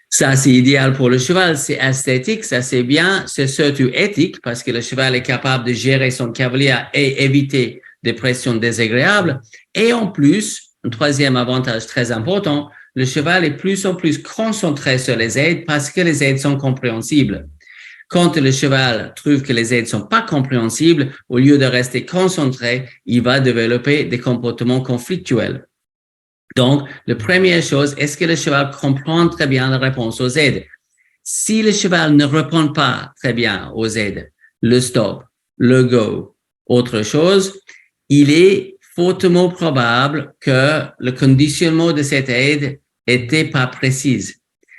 Ça, c'est idéal pour le cheval, c'est esthétique, ça c'est bien, c'est surtout éthique parce que le cheval est capable de gérer son cavalier et éviter des pressions désagréables. Et en plus, un troisième avantage très important, le cheval est plus en plus concentré sur les aides parce que les aides sont compréhensibles. Quand le cheval trouve que les aides sont pas compréhensibles, au lieu de rester concentré, il va développer des comportements conflictuels. Donc, la première chose, est-ce que le cheval comprend très bien la réponse aux aides? Si le cheval ne répond pas très bien aux aides, le stop, le go, autre chose, il est fortement probable que le conditionnement de cette aide était pas précise.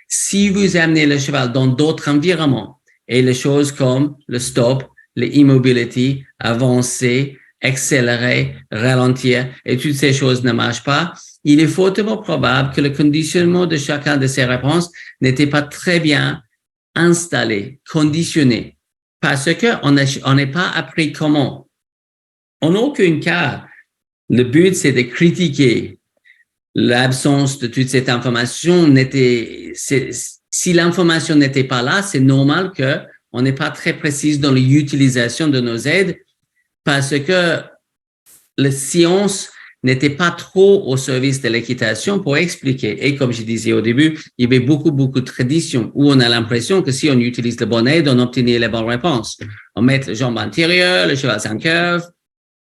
Si vous amenez le cheval dans d'autres environnements et les choses comme le stop, l'immobility, avancer, accélérer, ralentir et toutes ces choses ne marchent pas, il est fortement probable que le conditionnement de chacun de ces réponses n'était pas très bien installé, conditionné, parce qu'on n'est pas appris comment. En aucun cas, le but, c'est de critiquer l'absence de toute cette information. Si l'information n'était pas là, c'est normal qu'on n'est pas très précis dans l'utilisation de nos aides, parce que la science n'était pas trop au service de l'équitation pour expliquer. Et comme je disais au début, il y avait beaucoup de traditions où on a l'impression que si on utilise le bon aide, on obtenait les bonnes réponses. On met le jambe antérieure, le cheval s'incurve.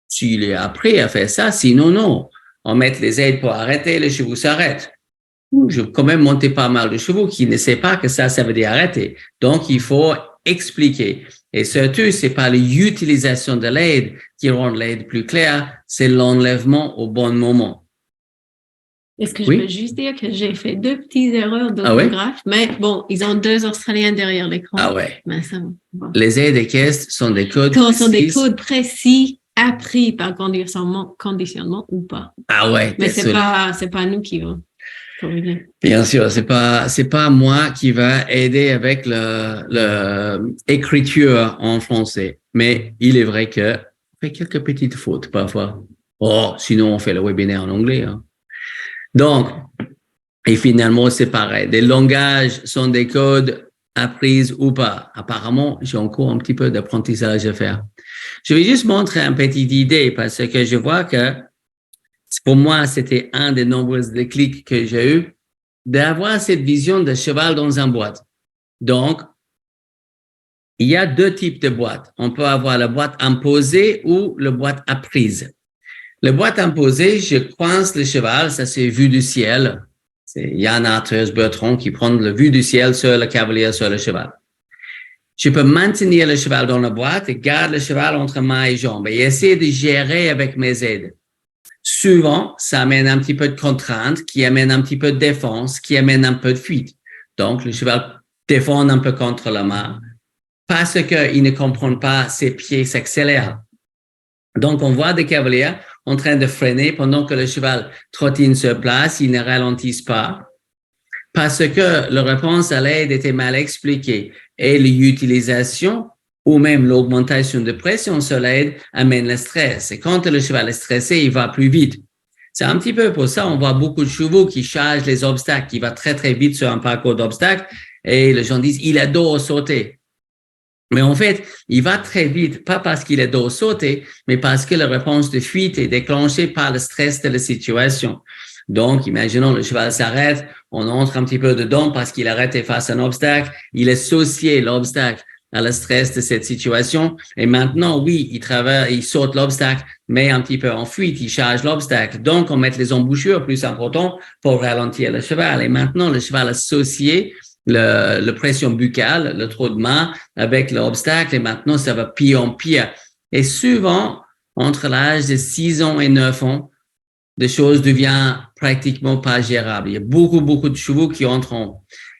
S'il est appris à faire ça, sinon non. On met les aides pour arrêter, les chevaux s'arrêtent. Je quand même monté pas mal de chevaux qui ne savent pas que ça veut dire arrêter. Donc, il faut expliquer. Et surtout, c'est pas l'utilisation de l'aide qui rend l'aide plus claire, c'est l'enlèvement au bon moment. Est-ce que je peux juste dire que j'ai fait 2 petites erreurs d'orthographe, mais bon, ils ont 2 Australiens derrière l'écran. Ah ouais. Mais ça, bon. Les aides équestres sont des codes précis. Sont des codes précis, appris par conditionnement ou pas. Ah ouais. Mais c'est pas nous qui vont. Bien sûr, c'est pas moi qui va aider avec l'écriture en français. Mais il est vrai que on fait quelques petites fautes parfois. Oh, sinon on fait le webinaire en anglais. Hein. Donc, et finalement, c'est pareil. Des langages sont des codes appris ou pas. Apparemment, j'ai encore un petit peu d'apprentissage à faire. Je vais juste montrer une petite idée parce que je vois que pour moi, c'était un des nombreux déclics que j'ai eu d'avoir cette vision de cheval dans une boîte. Donc, il y a 2 types de boîtes. On peut avoir la boîte imposée ou la boîte apprise. La boîte imposée, je coince le cheval, ça c'est vue du ciel. C'est Yann Arthurs Bertrand qui prend la vue du ciel sur le cavalier, sur le cheval. Je peux maintenir le cheval dans la boîte et garder le cheval entre mains et jambes et essayer de gérer avec mes aides. Souvent, ça amène un petit peu de contrainte, qui amène un petit peu de défense, qui amène un peu de fuite. Donc, le cheval défend un peu contre la main parce qu'il ne comprend pas, ses pieds s'accélèrent. Donc, on voit des cavaliers en train de freiner pendant que le cheval trottine sur place, ils ne ralentissent pas parce que la réponse à l'aide était mal expliquée et l'utilisation ou même l'augmentation de pression sur l'aide amène le stress. Et quand le cheval est stressé, il va plus vite. C'est un petit peu pour ça, on voit beaucoup de chevaux qui chargent les obstacles, qui va très, très vite sur un parcours d'obstacles et les gens disent, il adore sauter. Mais en fait, il va très vite, pas parce qu'il adore sauter, mais parce que la réponse de fuite est déclenchée par le stress de la situation. Donc, imaginons le cheval s'arrête, on entre un petit peu dedans parce qu'il arrête face à un obstacle, il associe l'obstacle à le stress de cette situation. Et maintenant, oui, il saute l'obstacle, mais un petit peu en fuite, il charge l'obstacle. Donc, on met les embouchures plus importantes pour ralentir le cheval. Et maintenant, le cheval associé le pression buccale, le trou de main avec l'obstacle et maintenant ça va pire en pire. Et souvent, entre l'âge de 6 ans et 9 ans, des choses deviennent pratiquement pas gérables. Il y a beaucoup de chevaux qui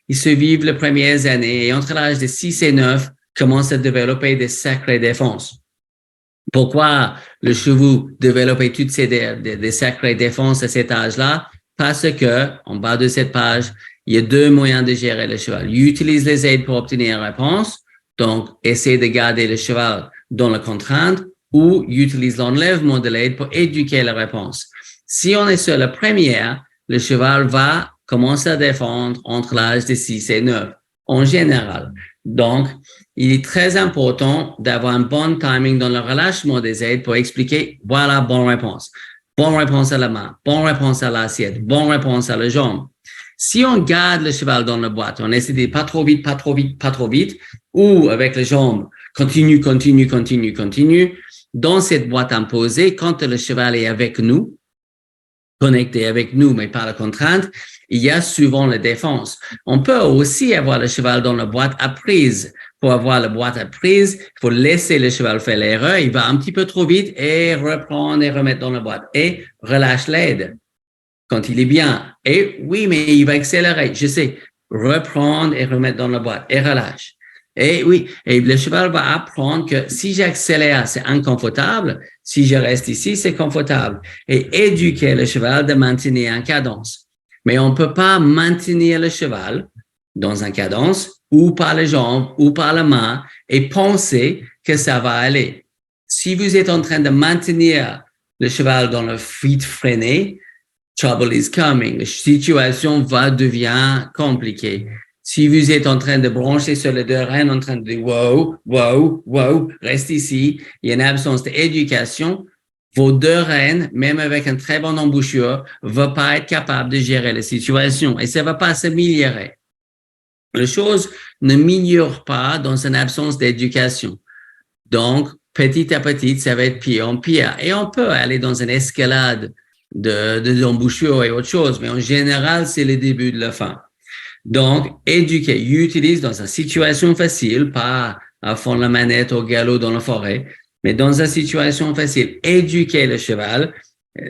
ils se vivent les premières années et entre l'âge de 6 et 9, commencent à développer des sacrées défenses. Pourquoi le cheval développe toutes ces des sacrées défenses à cet âge-là? Parce que, en bas de cette page, il y a 2 moyens de gérer le cheval. Il utilise les aides pour obtenir une réponse, donc essayer de garder le cheval dans la contrainte, ou il utilise l'enlèvement de l'aide pour éduquer la réponse. Si on est sur la première, le cheval va commencer à défendre entre l'âge de 6 et 9, en général. Donc, il est très important d'avoir un bon timing dans le relâchement des aides pour expliquer, voilà, bonne réponse. Bonne réponse à la main, bonne réponse à l'assiette, bonne réponse à la jambe. Si on garde le cheval dans la boîte, on essaie de pas trop vite, ou avec les jambes, continue, dans cette boîte imposée, quand le cheval est avec nous, connecté avec nous, mais par la contrainte, il y a souvent la défense. On peut aussi avoir le cheval dans la boîte à prise. Pour avoir la boîte à prise, il faut laisser le cheval faire l'erreur. Il va un petit peu trop vite et reprendre et remettre dans la boîte. Et relâche l'aide quand il est bien. Et oui, mais il va accélérer. Je sais. Reprendre et remettre dans la boîte et relâche. Et oui, et le cheval va apprendre que si j'accélère, c'est inconfortable. Si je reste ici, c'est confortable. Et éduquer le cheval de maintenir une cadence. Mais on ne peut pas maintenir le cheval dans une cadence ou par les jambes ou par la main et penser que ça va aller. Si vous êtes en train de maintenir le cheval dans le feet freiné, trouble is coming. La situation va devenir compliquée. Si vous êtes en train de brancher sur les 2 rênes, en train de dire wow, reste ici, il y a une absence d'éducation, vos 2 rênes, même avec une très bonne embouchure, ne vont pas être capables de gérer la situation et ça ne va pas s'améliorer. Les choses ne m'ignorent pas dans une absence d'éducation. Donc, petit à petit, ça va être pire en pire. Et on peut aller dans une escalade d'embouchure et autre chose, mais en général, c'est le début de la fin. Donc, éduquer, utilise dans une situation facile, pas à fond la manette au galop dans la forêt, mais dans une situation facile, éduquer le cheval,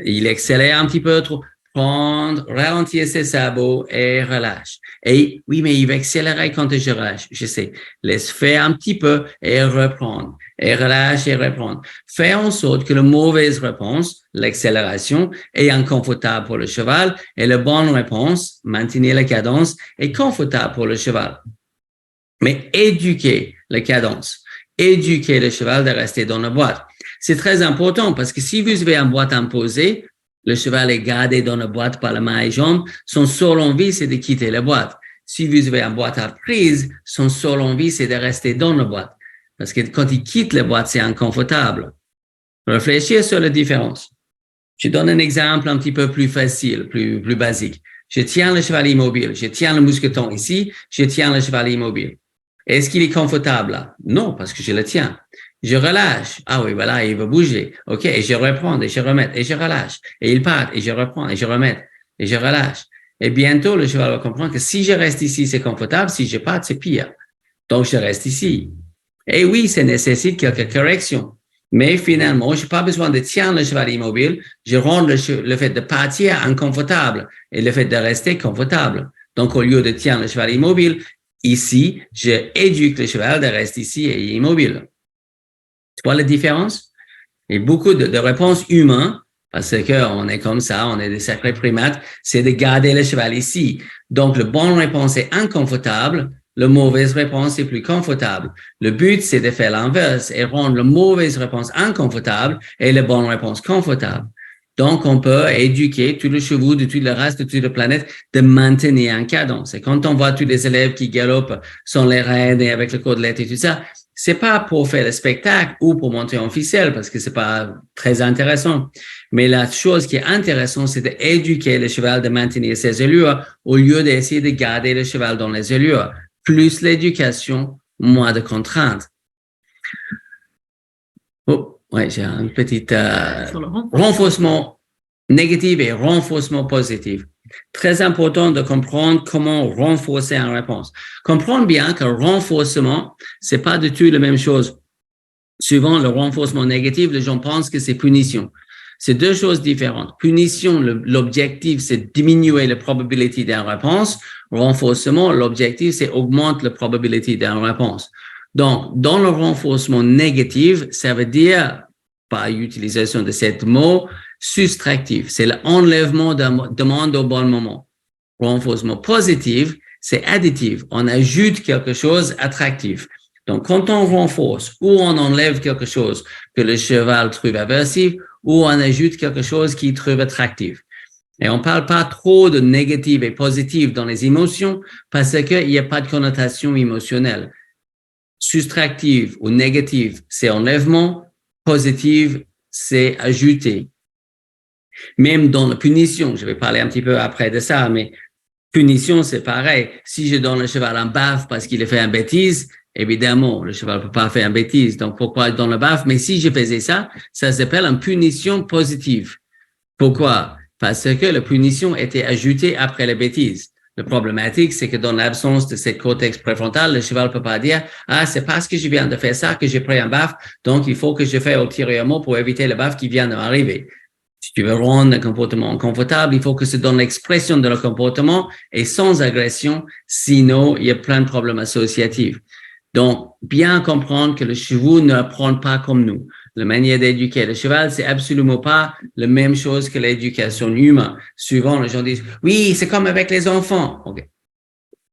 il accélère un petit peu trop, prendre, ralentir ses sabots et relâche. Et oui, mais il va accélérer quand je relâche, je sais. Laisse faire un petit peu et reprendre. Et relâche et reprendre. Faire en sorte que la mauvaise réponse, l'accélération, est inconfortable pour le cheval et la bonne réponse, maintenir la cadence, est confortable pour le cheval. Mais éduquer la cadence, éduquer le cheval de rester dans la boîte. C'est très important parce que si vous avez une boîte imposée, le cheval est gardé dans la boîte par la main et jambes, son seule envie, c'est de quitter la boîte. Si vous avez une boîte à prise, son seule envie, c'est de rester dans la boîte. Parce que quand il quitte la boîte, c'est inconfortable. Réfléchir sur la différence. Je donne un exemple un petit peu plus facile, plus basique. Je tiens le cheval immobile, je tiens le mousqueton ici, je tiens le cheval immobile. Est-ce qu'il est confortable là? Non, parce que je le tiens. Je relâche. Ah oui, voilà, il va bouger. OK, et je reprends, et je remets, et je relâche. Et il part, et je reprends, et je remets, et je relâche. Et bientôt, le cheval va comprendre que si je reste ici, c'est confortable. Si je pars, c'est pire. Donc, je reste ici. Et oui, ça nécessite quelques corrections. Mais finalement, je n'ai pas besoin de tenir le cheval immobile. Je rends le fait de partir inconfortable et le fait de rester confortable. Donc, au lieu de tenir le cheval immobile, ici, je éduque le cheval de rester ici et immobile. Tu vois la différence? Et beaucoup de réponses humaines, parce qu'on est comme ça, on est des sacrés primates, c'est de garder le cheval ici. Donc, la bonne réponse est inconfortable, la mauvaise réponse est plus confortable. Le but, c'est de faire l'inverse et rendre la mauvaise réponse inconfortable et la bonne réponse confortable. Donc, on peut éduquer tous les chevaux de toute la race, de toute la planète, de maintenir un cadence. Et quand on voit tous les élèves qui galopent sans les rênes et avec le côtelette et tout ça, c'est pas pour faire le spectacle ou pour monter en ficelle parce que c'est pas très intéressant. Mais la chose qui est intéressante, c'est d'éduquer le cheval de maintenir ses allures au lieu d'essayer de garder le cheval dans les allures. Plus l'éducation, moins de contraintes. Oh, ouais, j'ai un petit renforcement négatif et renforcement positif. Très important de comprendre comment renforcer une réponse. Comprendre bien que renforcement, c'est pas du tout la même chose. Souvent, le renforcement négatif, les gens pensent que c'est punition. C'est deux choses différentes. Punition, l'objectif, c'est diminuer la probabilité d'une réponse. Renforcement, l'objectif, c'est augmenter la probabilité d'une réponse. Donc, dans le renforcement négatif, ça veut dire, par utilisation de ce mot, soustractif. C'est l'enlèvement d'une demande au bon moment. Renforcement positif, c'est additif. On ajoute quelque chose d'attractif. Donc, quand on renforce ou on enlève quelque chose que le cheval trouve aversif ou on ajoute quelque chose qu'il trouve attractif. Et on parle pas trop de négatif et positif dans les émotions parce qu'il n'y a pas de connotation émotionnelle. Soustractive ou négative, c'est enlèvement. Positive, c'est ajouter. Même dans la punition, je vais parler un petit peu après de ça, mais punition, c'est pareil. Si je donne le cheval un baffe parce qu'il a fait une bêtise, évidemment, le cheval ne peut pas faire une bêtise. Donc, pourquoi je donne le baffe? Mais si je faisais ça, ça s'appelle une punition positive. Pourquoi? Parce que la punition était ajoutée après la bêtise. Le problématique, c'est que dans l'absence de cette cortex préfrontal, le cheval ne peut pas dire « Ah, c'est parce que je viens de faire ça que j'ai pris un baffe, donc il faut que je fasse ultérieurement pour éviter le baffe qui vient de m'arriver. » Si tu veux rendre un comportement confortable, il faut que c'est dans l'expression de le comportement et sans agression, sinon il y a plein de problèmes associatifs. Donc, bien comprendre que le cheval ne apprend pas comme nous. La manière d'éduquer le cheval, c'est absolument pas la même chose que l'éducation humaine. Souvent, les gens disent, oui, c'est comme avec les enfants. Okay.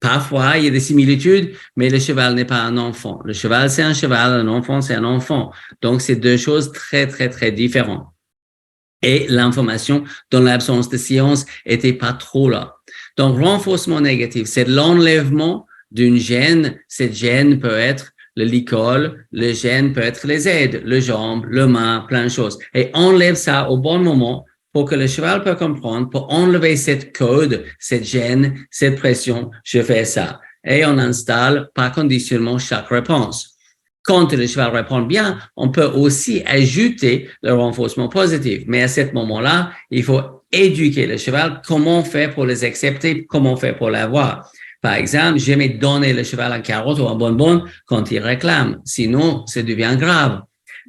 Parfois, il y a des similitudes, mais le cheval n'est pas un enfant. Le cheval, c'est un cheval, un enfant, c'est un enfant. Donc, c'est deux choses très, très, très différentes. Et l'information, dans l'absence de science, était pas trop là. Donc, renforcement négatif, c'est l'enlèvement d'une gêne. Cette gêne peut être le licol, le gêne peut être les aides, le jambe, le main, plein de choses. Et enlève ça au bon moment pour que le cheval peut comprendre, pour enlever cette code, cette gêne, cette pression, je fais ça. Et on installe par conditionnement chaque réponse. Quand le cheval répond bien, on peut aussi ajouter le renforcement positif. Mais à ce moment-là, il faut éduquer le cheval comment faire pour les accepter, comment faire pour l'avoir. Par exemple, jamais donner le cheval un carotte ou un bonbon quand il réclame. Sinon, ça devient grave.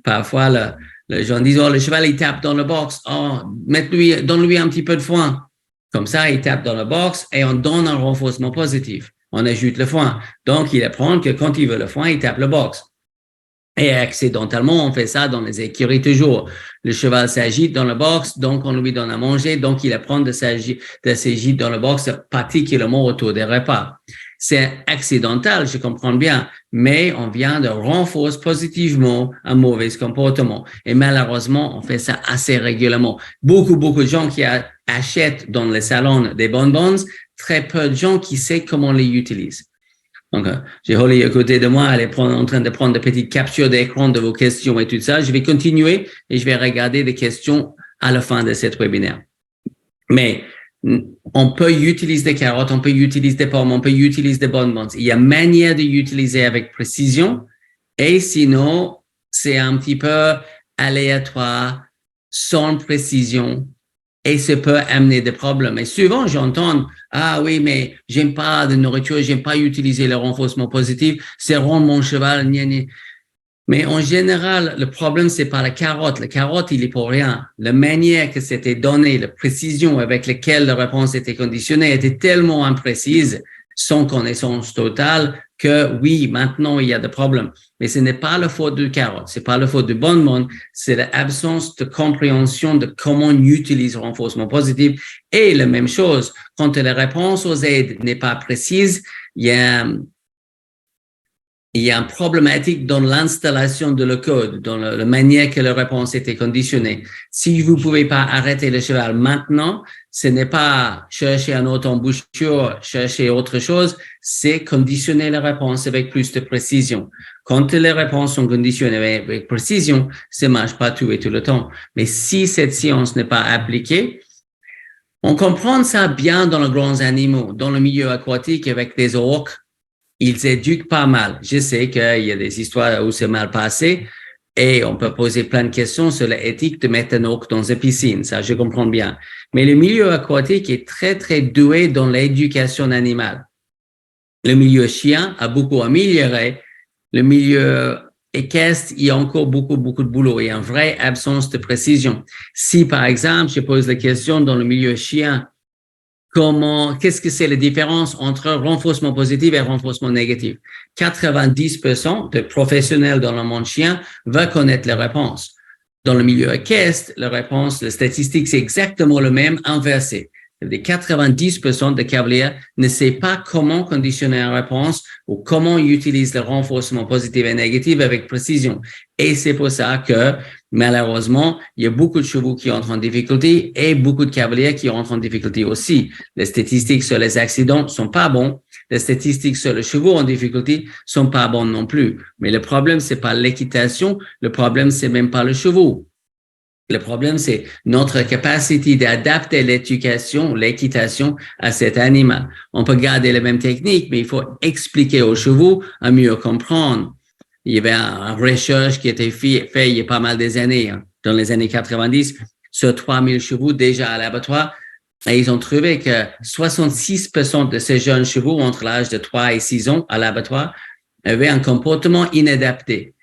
Parfois, les gens disent, oh, le cheval, il tape dans le box. Oh, donne-lui un petit peu de foin. Comme ça, il tape dans le box et on donne un renforcement positif. On ajoute le foin. Donc, il apprend que quand il veut le foin, il tape le box. Et accidentellement, on fait ça dans les écuries toujours. Le cheval s'agite dans le box, donc on lui donne à manger, donc il apprend de s'agiter dans le box particulièrement autour des repas. C'est accidental, je comprends bien, mais on vient de renforcer positivement un mauvais comportement. Et malheureusement, on fait ça assez régulièrement. Beaucoup de gens qui achètent dans les salons des bonbons, très peu de gens qui savent comment les utiliser. Donc, j'ai Holly à côté de moi, elle est en train de prendre de petites captures d'écran de vos questions et tout ça. Je vais continuer et je vais regarder des questions à la fin de cette webinaire. Mais on peut utiliser des carottes, on peut utiliser des pommes, on peut utiliser des bonbons. Il y a manière de l'utiliser avec précision et sinon, c'est un petit peu aléatoire, sans précision. Et ça peut amener des problèmes. Et souvent, j'entends, ah oui, mais j'aime pas de nourriture, j'aime pas utiliser le renforcement positif, c'est rendre mon cheval, gna, gna. Mais en général, le problème, c'est pas la carotte. La carotte, il est pour rien. La manière que c'était donné, la précision avec laquelle la réponse était conditionnée était tellement imprécise, sans connaissance totale, que oui, maintenant, il y a des problèmes. Mais ce n'est pas la faute du carotte, c'est pas la faute du bonbon, c'est l'absence de compréhension de comment on utilise le renforcement positif. Et la même chose, quand la réponse aux aides n'est pas précise, il y a une problématique dans l'installation de le code, dans la manière que la réponse était conditionnée. Si vous pouvez pas arrêter le cheval maintenant, ce n'est pas chercher un autre embouchure, chercher autre chose, c'est conditionner la réponse avec plus de précision. Quand les réponses sont conditionnées avec précision, ça marche pas tout et tout le temps. Mais si cette science n'est pas appliquée, on comprend ça bien dans les grands animaux, dans le milieu aquatique avec des orques. Ils éduquent pas mal. Je sais qu'il y a des histoires où c'est mal passé Et on peut poser plein de questions sur l'éthique de mettre un orque dans une piscine, ça je comprends bien. Mais le milieu aquatique est très, très doué dans l'éducation animale. Le milieu chien a beaucoup amélioré. Le milieu équestre, il y a encore beaucoup de boulot. Il y a une vraie absence de précision. Si, par exemple, je pose la question dans le milieu chien, qu'est-ce que c'est la différence entre renforcement positif et renforcement négatif? 90% de professionnels dans le monde chien vont connaître la réponse. Dans le milieu équestre, la réponse, la statistique, c'est exactement le même inversé. 90% de cavaliers ne savent pas comment conditionner une réponse ou comment ils utilisent le renforcement positif et négatif avec précision. Et c'est pour ça que, malheureusement, il y a beaucoup de chevaux qui entrent en difficulté et beaucoup de cavaliers qui entrent en difficulté aussi. Les statistiques sur les accidents sont pas bons. Les statistiques sur les chevaux en difficulté sont pas bonnes non plus. Mais le problème, c'est pas l'équitation. Le problème, c'est même pas le cheval. Le problème, c'est notre capacité d'adapter l'équitation à cet animal. On peut garder les mêmes techniques, mais il faut expliquer aux chevaux à mieux comprendre. Il y avait une recherche qui a été faite il y a pas mal des années, dans les années 90, sur 3000 chevaux déjà à l'abattoir. Et ils ont trouvé que 66% de ces jeunes chevaux entre l'âge de 3 et 6 ans à l'abattoir avaient un comportement inadapté.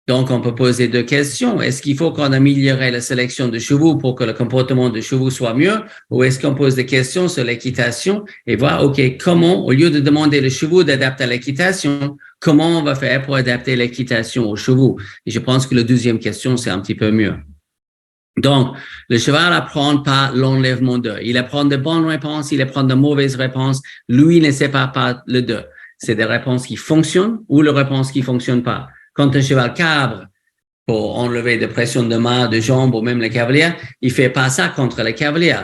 Donc, on peut poser deux questions. Est-ce qu'il faut qu'on améliore la sélection de chevaux pour que le comportement de chevaux soit mieux? Ou est-ce qu'on pose des questions sur l'équitation et voir, OK, comment, au lieu de demander aux chevaux d'adapter à l'équitation, comment on va faire pour adapter l'équitation aux chevaux? Et je pense que la deuxième question, c'est un petit peu mieux. Donc, le cheval apprend pas l'enlèvement d'eux. Il apprend de bonnes réponses, il apprend de mauvaises réponses. Lui ne sépare pas le deux. C'est des réponses qui fonctionnent ou les réponses qui fonctionnent pas. Quand un cheval cabre pour enlever des pressions de main, de jambes ou même le cavalier, il fait pas ça contre le cavalier.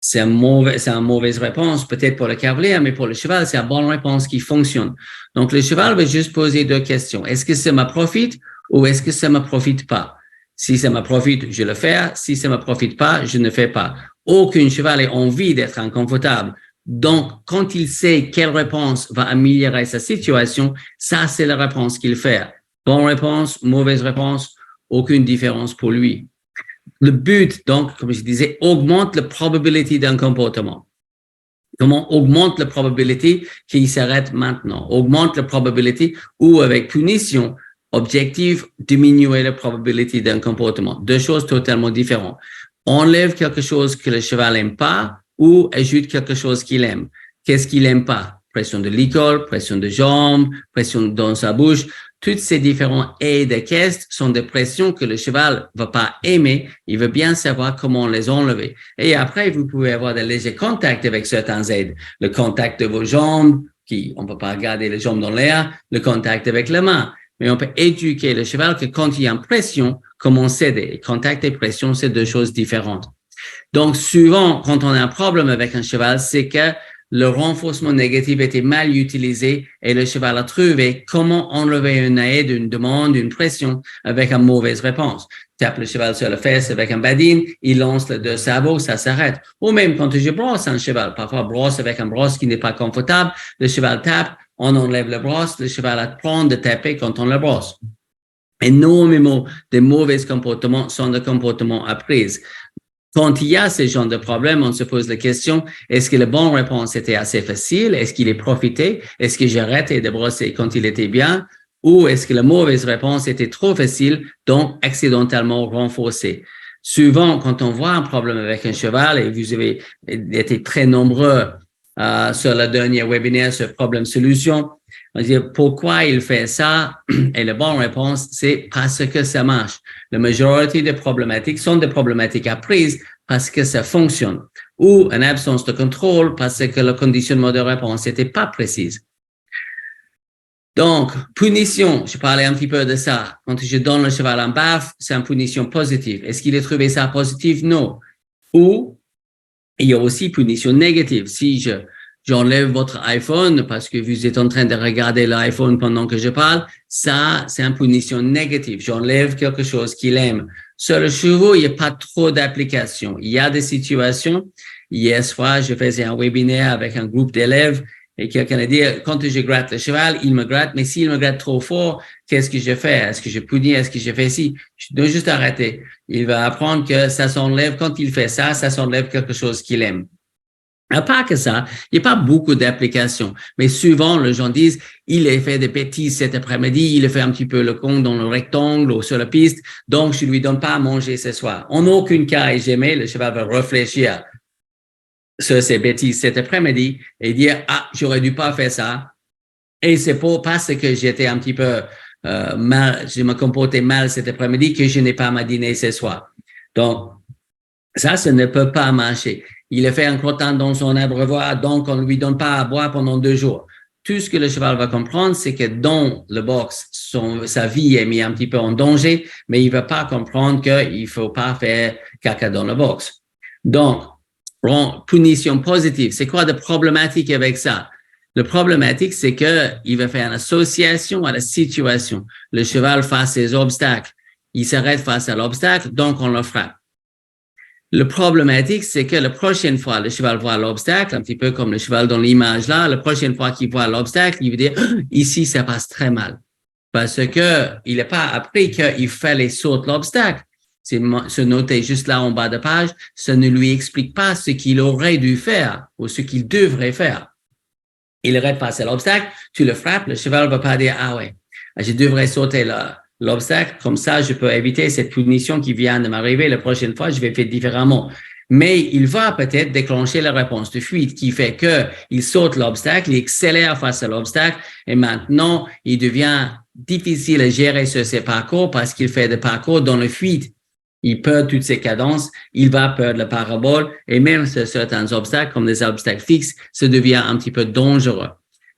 C'est une mauvaise réponse peut-être pour le cavalier, mais pour le cheval, c'est une bonne réponse qui fonctionne. Donc, le cheval va juste poser deux questions. Est-ce que ça me profite ou est-ce que ça me profite pas? Si ça me profite, je le fais. Si ça me profite pas, je ne fais pas. Aucun cheval a envie d'être inconfortable. Donc, quand il sait quelle réponse va améliorer sa situation, ça, c'est la réponse qu'il fait. Bonne réponse, mauvaise réponse, aucune différence pour lui. Le but, donc, comme je disais, augmente la probabilité d'un comportement. Comment augmente la probabilité qu'il s'arrête maintenant? Augmente la probabilité ou avec punition, objectif, diminuer la probabilité d'un comportement. Deux choses totalement différentes. Enlève quelque chose que le cheval n'aime pas ou ajoute quelque chose qu'il aime. Qu'est-ce qu'il n'aime pas? Pression de l'école, pression de jambes, pression dans sa bouche. Toutes ces différents aides équestres sont des pressions que le cheval va pas aimer. Il veut bien savoir comment les enlever. Et après, vous pouvez avoir des légers contacts avec certains aides. Le contact de vos jambes, on peut pas garder les jambes dans l'air, le contact avec les mains. Mais on peut éduquer le cheval que quand il y a une pression, comment céder. Contact et pression, c'est deux choses différentes. Donc, souvent, quand on a un problème avec un cheval, c'est que le renforcement négatif était mal utilisé et le cheval a trouvé comment enlever une aide, une demande, une pression avec une mauvaise réponse. Tape le cheval sur la fesse avec un badine, il lance les deux sabots, ça s'arrête. Ou même quand je brosse un cheval, parfois brosse avec un brosse qui n'est pas confortable, le cheval tape, on enlève le brosse, le cheval apprend de taper quand on le brosse. Énormément de mauvais comportements sont des comportements appris. Quand il y a ce genre de problème, on se pose la question, est-ce que la bonne réponse était assez facile? Est-ce qu'il est profité? Est-ce que j'ai arrêté de brosser quand il était bien? Ou est-ce que la mauvaise réponse était trop facile, donc accidentellement renforcée? Souvent, quand on voit un problème avec un cheval, et vous avez été très nombreux sur le dernier webinaire sur problème-solution, on dit pourquoi il fait ça? Et la bonne réponse, c'est parce que ça marche. La majorité des problématiques sont des problématiques apprises parce que ça fonctionne. Ou une absence de contrôle parce que le conditionnement de réponse n'était pas précis. Donc, punition, je parlais un petit peu de ça. Quand je donne le cheval en baffe, c'est une punition positive. Est-ce qu'il a trouvé ça positif? Non. Ou il y a aussi punition négative. Si j'enlève votre iPhone parce que vous êtes en train de regarder l'iPhone pendant que je parle, ça, c'est une punition négative. J'enlève quelque chose qu'il aime. Sur le cheval, il n'y a pas trop d'applications. Il y a des situations. Hier soir, je faisais un webinaire avec un groupe d'élèves Et quelqu'un a dit, quand je gratte le cheval, il me gratte, mais s'il me gratte trop fort, qu'est-ce que je fais? Est-ce que je punis? Est-ce que je fais ci? Je dois juste arrêter. Il va apprendre que ça s'enlève, quand il fait ça s'enlève quelque chose qu'il aime. À part que ça, il n'y a pas beaucoup d'applications. Mais souvent, les gens disent, il a fait des bêtises cet après-midi, il a fait un petit peu le con dans le rectangle ou sur la piste, donc je lui donne pas à manger ce soir. En aucun cas, et jamais, le cheval va réfléchir sur ces bêtises cet après-midi et dire, ah, j'aurais dû pas faire ça. Et c'est pas parce que j'étais un petit peu mal, je me comportais mal cet après-midi que je n'ai pas ma dîner ce soir. Donc, ça ne peut pas marcher. Il a fait un crottin dans son abreuvoir, donc on ne lui donne pas à boire pendant 2 jours. Tout ce que le cheval va comprendre, c'est que dans le box, sa vie est mise un petit peu en danger, mais il ne va pas comprendre qu'il ne faut pas faire caca dans le box. Donc, punition positive, c'est quoi de problématique avec ça? Le problématique, c'est qu'il va faire une association à la situation. Le cheval face ses obstacles. Il s'arrête face à l'obstacle, donc on le frappe. Le problématique, c'est que la prochaine fois, le cheval voit l'obstacle, un petit peu comme le cheval dans l'image là, la prochaine fois qu'il voit l'obstacle, il veut dire, ici, ça passe très mal. Parce que il n'a pas appris qu'il fallait sauter l'obstacle. C'est se noter juste là en bas de page, ça ne lui explique pas ce qu'il aurait dû faire ou ce qu'il devrait faire. Il aurait passé l'obstacle, tu le frappes, le cheval va pas dire, ah ouais, je devrais sauter l'obstacle, comme ça, je peux éviter cette punition qui vient de m'arriver. La prochaine fois, je vais faire différemment. Mais il va peut-être déclencher la réponse de fuite qui fait que il saute l'obstacle, il accélère face à l'obstacle et maintenant, il devient difficile à gérer sur ses parcours parce qu'il fait des parcours dans le fuite. Il perd toutes ses cadences, il va perdre la parabole et même sur certains obstacles, comme des obstacles fixes, ça devient un petit peu dangereux.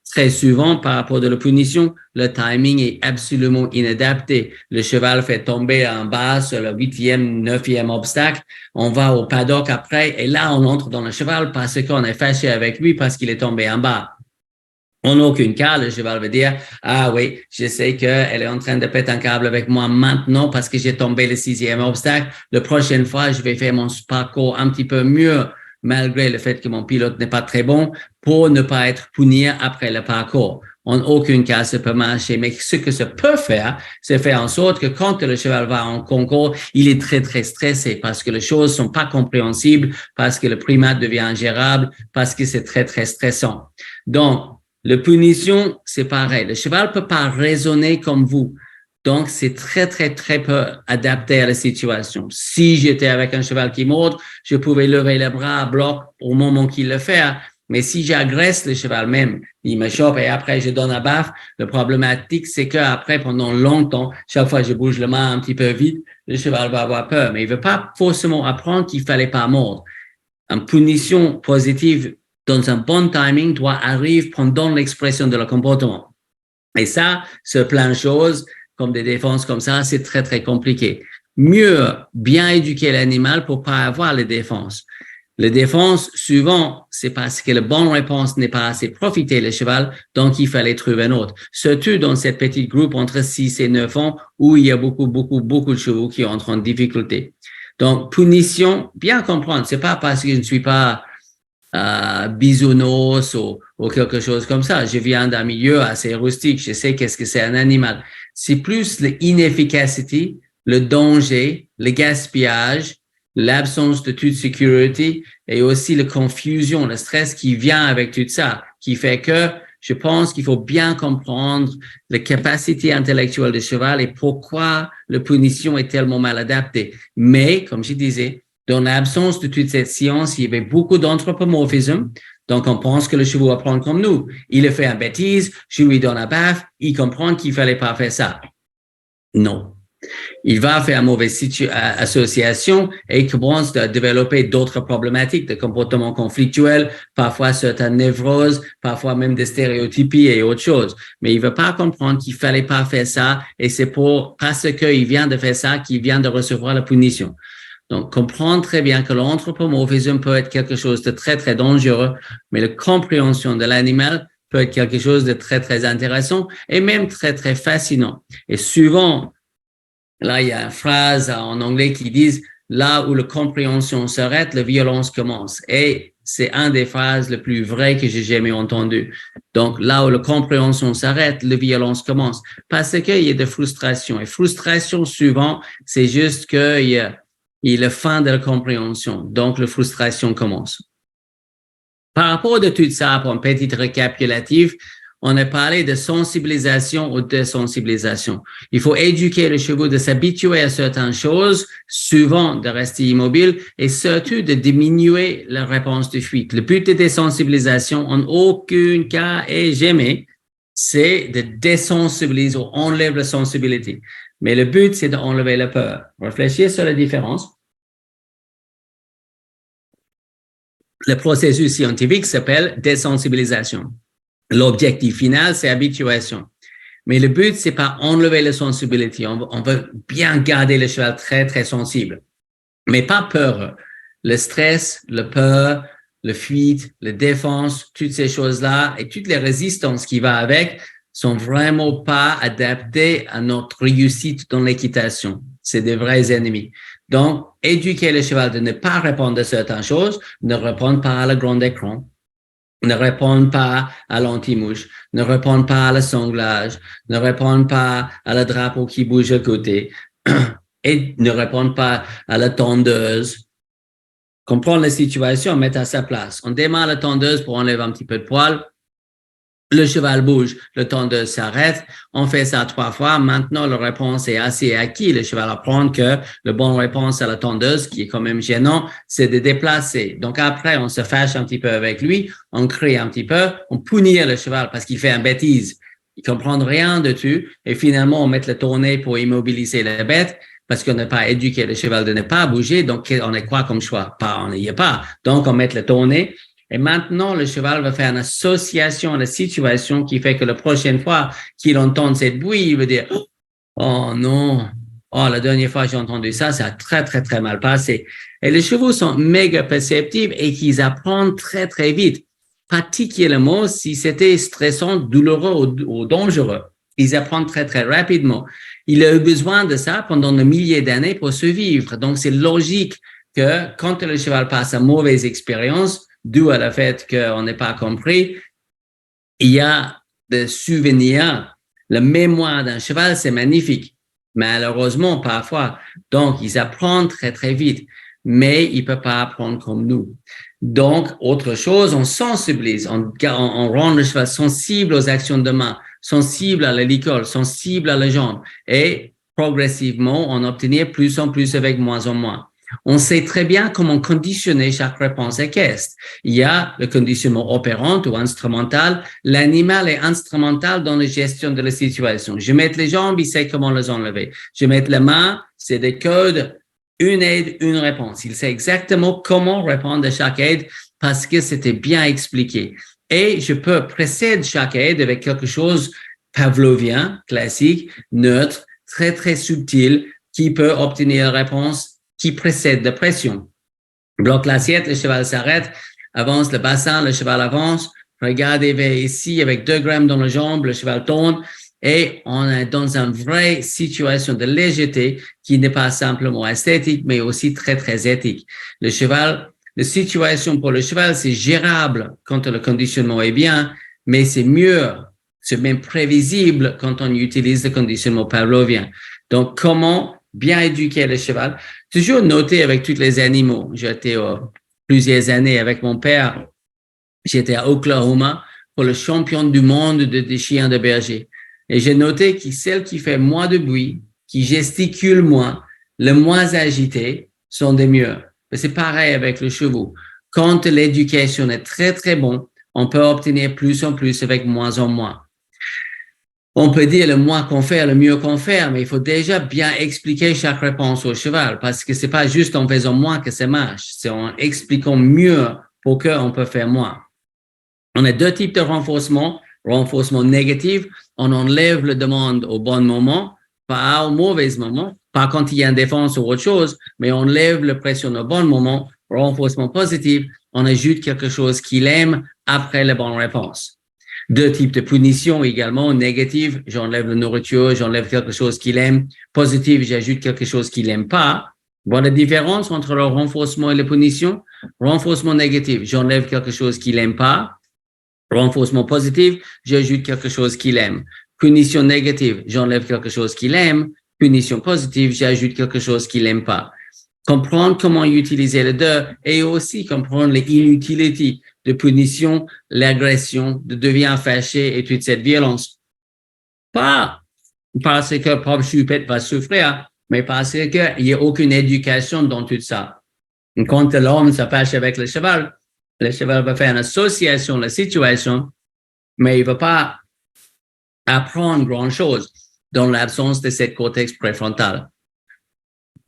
Très souvent, par rapport à la punition, le timing est absolument inadapté. Le cheval fait tomber en bas sur le 8e, 9e obstacle. On va au paddock après et là, on entre dans le cheval parce qu'on est fâché avec lui parce qu'il est tombé en bas. En aucun cas, le cheval va dire, ah oui, je sais qu'elle est en train de péter un câble avec moi maintenant parce que j'ai tombé le 6e obstacle. La prochaine fois, je vais faire mon parcours un petit peu mieux, malgré le fait que mon pilote n'est pas très bon, pour ne pas être puni après le parcours. En aucun cas, ça peut marcher. Mais ce que ça peut faire, c'est faire en sorte que quand le cheval va en concours, il est très, très stressé parce que les choses sont pas compréhensibles, parce que le primate devient ingérable, parce que c'est très, très stressant. Donc, la punition, c'est pareil. Le cheval peut pas raisonner comme vous. Donc, c'est très, très, très peu adapté à la situation. Si j'étais avec un cheval qui mord, je pouvais lever les bras à bloc au moment qu'il le fait. Mais si j'agresse le cheval même, il me chope et après je donne un baffe, le problématique, c'est qu'après, pendant longtemps, chaque fois que je bouge le main un petit peu vite, le cheval va avoir peur. Mais il veut pas forcément apprendre qu'il fallait pas mordre. Une punition positive dans un bon timing doit arriver pendant l'expression de le comportement. Et ça, sur plein de choses, comme des défenses comme ça, c'est très, très compliqué. Mieux bien éduquer l'animal pour pas avoir les défenses. Les défenses, souvent, c'est parce que la bonne réponse n'est pas assez profité le cheval, donc il fallait trouver un autre. Surtout dans cette petite groupe entre 6 et 9 ans où il y a beaucoup de chevaux qui entrent en difficulté. Donc, punition, bien comprendre, c'est pas parce que je ne suis pas bisounours ou quelque chose comme ça. Je viens d'un milieu assez rustique. Je sais qu'est-ce que c'est un animal. C'est plus l'inefficacité, le danger, le gaspillage, l'absence de toute sécurité et aussi la confusion, le stress qui vient avec tout ça, qui fait que je pense qu'il faut bien comprendre la capacité intellectuelle du cheval et pourquoi la punition est tellement mal adaptée. Mais, comme je disais, dans l'absence de toute cette science, il y avait beaucoup d'anthropomorphisme. Donc, on pense que le cheval apprend comme nous. Il a fait une bêtise, je lui donne un baffe, il comprend qu'il fallait pas faire ça. Non. Il va faire une mauvaise association et il commence à développer d'autres problématiques de comportement conflictuel, parfois certaines névroses, parfois même des stéréotypies et autre chose. Mais il ne veut pas comprendre qu'il fallait pas faire ça et c'est parce qu'il vient de faire ça qu'il vient de recevoir la punition. Donc, comprendre très bien que l'anthropomorphisme peut être quelque chose de très, très dangereux, mais la compréhension de l'animal peut être quelque chose de très, très intéressant et même très, très fascinant. Et souvent, là, il y a une phrase en anglais qui dit « Là où la compréhension s'arrête, la violence commence ». Et c'est un des phrases les plus vraies que j'ai jamais entendues. Donc, là où la compréhension s'arrête, la violence commence. Parce qu'il y a de frustration. Et frustration, souvent, c'est juste qu'il y a la fin de la compréhension. Donc, la frustration commence. Par rapport à tout ça, pour un petit récapitulatif, on a parlé de sensibilisation ou désensibilisation. Il faut éduquer le cheval de s'habituer à certaines choses, souvent de rester immobile et surtout de diminuer la réponse de fuite. Le but de désensibilisation, en aucun cas et jamais, c'est de désensibiliser ou enlever la sensibilité. Mais le but, c'est d'enlever la peur. Réfléchissez sur la différence. Le processus scientifique s'appelle désensibilisation. L'objectif final, c'est habituation. Mais le but, c'est pas enlever la sensibilité. On veut bien garder le cheval très, très sensible. Mais pas peur. Le stress, le peur, le fuite, la défense, toutes ces choses-là et toutes les résistances qui vont avec sont vraiment pas adaptées à notre réussite dans l'équitation. C'est des vrais ennemis. Donc, éduquer le cheval de ne pas répondre à certaines choses, ne répondre pas à la grande écran, ne répondent pas à l'anti-mouche, ne répondent pas à la sanglage, ne répondent pas à le drapeau qui bouge à côté et ne répondent pas à la tondeuse. Comprendre la situation, mettre à sa place. On démarre la tondeuse pour enlever un petit peu de poil. Le cheval bouge, le tondeuse s'arrête. On fait ça 3 fois. Maintenant, la réponse est assez acquise. Le cheval apprend que la bonne réponse à la tondeuse, qui est quand même gênant, c'est de déplacer. Donc après, on se fâche un petit peu avec lui, on crie un petit peu, on punit le cheval parce qu'il fait une bêtise. Il comprend rien de tout. Et finalement, on met le tourner pour immobiliser la bête parce qu'on n'a pas éduqué le cheval de ne pas bouger. Donc, on est quoi comme choix? On n'y est pas. Donc, on met le tourner. Et maintenant, le cheval va faire une association à la situation qui fait que la prochaine fois qu'il entend cette bruit, il va dire « Oh non, oh la dernière fois que j'ai entendu ça, ça a très, très, très mal passé. » Et les chevaux sont méga perceptifs et qu'ils apprennent très, très vite. Particulièrement si c'était stressant, douloureux ou dangereux. Ils apprennent très, très rapidement. Il a eu besoin de ça pendant des milliers d'années pour survivre. Donc, c'est logique que quand le cheval passe une mauvaise expérience, dû à le fait qu'on n'est pas compris, il y a des souvenirs. La mémoire d'un cheval, c'est magnifique. Malheureusement, parfois. Donc, ils apprennent très, très vite. Mais ils ne peuvent pas apprendre comme nous. Donc, autre chose, on sensibilise, on rend le cheval sensible aux actions de main, sensible à la licole, sensible à la jambe. Et progressivement, on obtient plus en plus avec moins en moins. On sait très bien comment conditionner chaque réponse équestre. Il y a le conditionnement opérant ou instrumental. L'animal est instrumental dans la gestion de la situation. Je mets les jambes, il sait comment les enlever. Je mets les mains, c'est des codes, une aide, une réponse. Il sait exactement comment répondre à chaque aide parce que c'était bien expliqué. Et je peux précéder chaque aide avec quelque chose pavlovien, classique, neutre, très, très subtil, qui peut obtenir la réponse qui précède la pression. Bloque l'assiette, le cheval s'arrête, avance le bassin, le cheval avance, regardez vers ici avec 2 grammes dans la jambe, le cheval tourne et on est dans une vraie situation de légèreté qui n'est pas simplement esthétique, mais aussi très, très éthique. Le cheval, la situation pour le cheval, c'est gérable quand le conditionnement est bien, mais c'est mieux, c'est même prévisible quand on utilise le conditionnement pavlovien. Donc, comment bien éduquer le cheval? Toujours noté avec tous les animaux. J'étais plusieurs années avec mon père. J'étais à Oklahoma pour le champion du monde des chiens de berger. Et j'ai noté que celles qui font moins de bruit, qui gesticulent moins, le moins agité, sont des mieux. C'est pareil avec le chevaux. Quand l'éducation est très, très bonne, on peut obtenir plus en plus avec moins en moins. On peut dire le moins qu'on fait, le mieux qu'on fait, mais il faut déjà bien expliquer chaque réponse au cheval parce que c'est pas juste en faisant moins que ça marche, c'est en expliquant mieux pour qu'on peut faire moins. On a 2 types de renforcement. Renforcement négatif, on enlève la demande au bon moment, pas au mauvais moment, pas quand il y a une défense ou autre chose, mais on enlève la pression au bon moment. Renforcement positif, on ajoute quelque chose qu'il aime après la bonne réponse. 2 types de punition également. Négative, j'enlève la nourriture, j'enlève quelque chose qu'il aime. Positive, j'ajoute quelque chose qu'il n'aime pas. Voilà la différence entre le renforcement et la punition. Renforcement négatif, j'enlève quelque chose qu'il n'aime pas. Renforcement positif, j'ajoute quelque chose qu'il aime. Punition négative, j'enlève quelque chose qu'il aime. Punition positive, j'ajoute quelque chose qu'il n'aime pas. Comprendre comment utiliser les deux et aussi comprendre les inutilités de punition, l'agression, de devient fâché et toute cette violence. Pas parce que le pauvre choupette va souffrir, mais parce qu'il n'y a aucune éducation dans tout ça. Quand l'homme se fâche avec le cheval va faire une association de la situation, mais il ne va pas apprendre grand-chose dans l'absence de cette cortex préfrontal.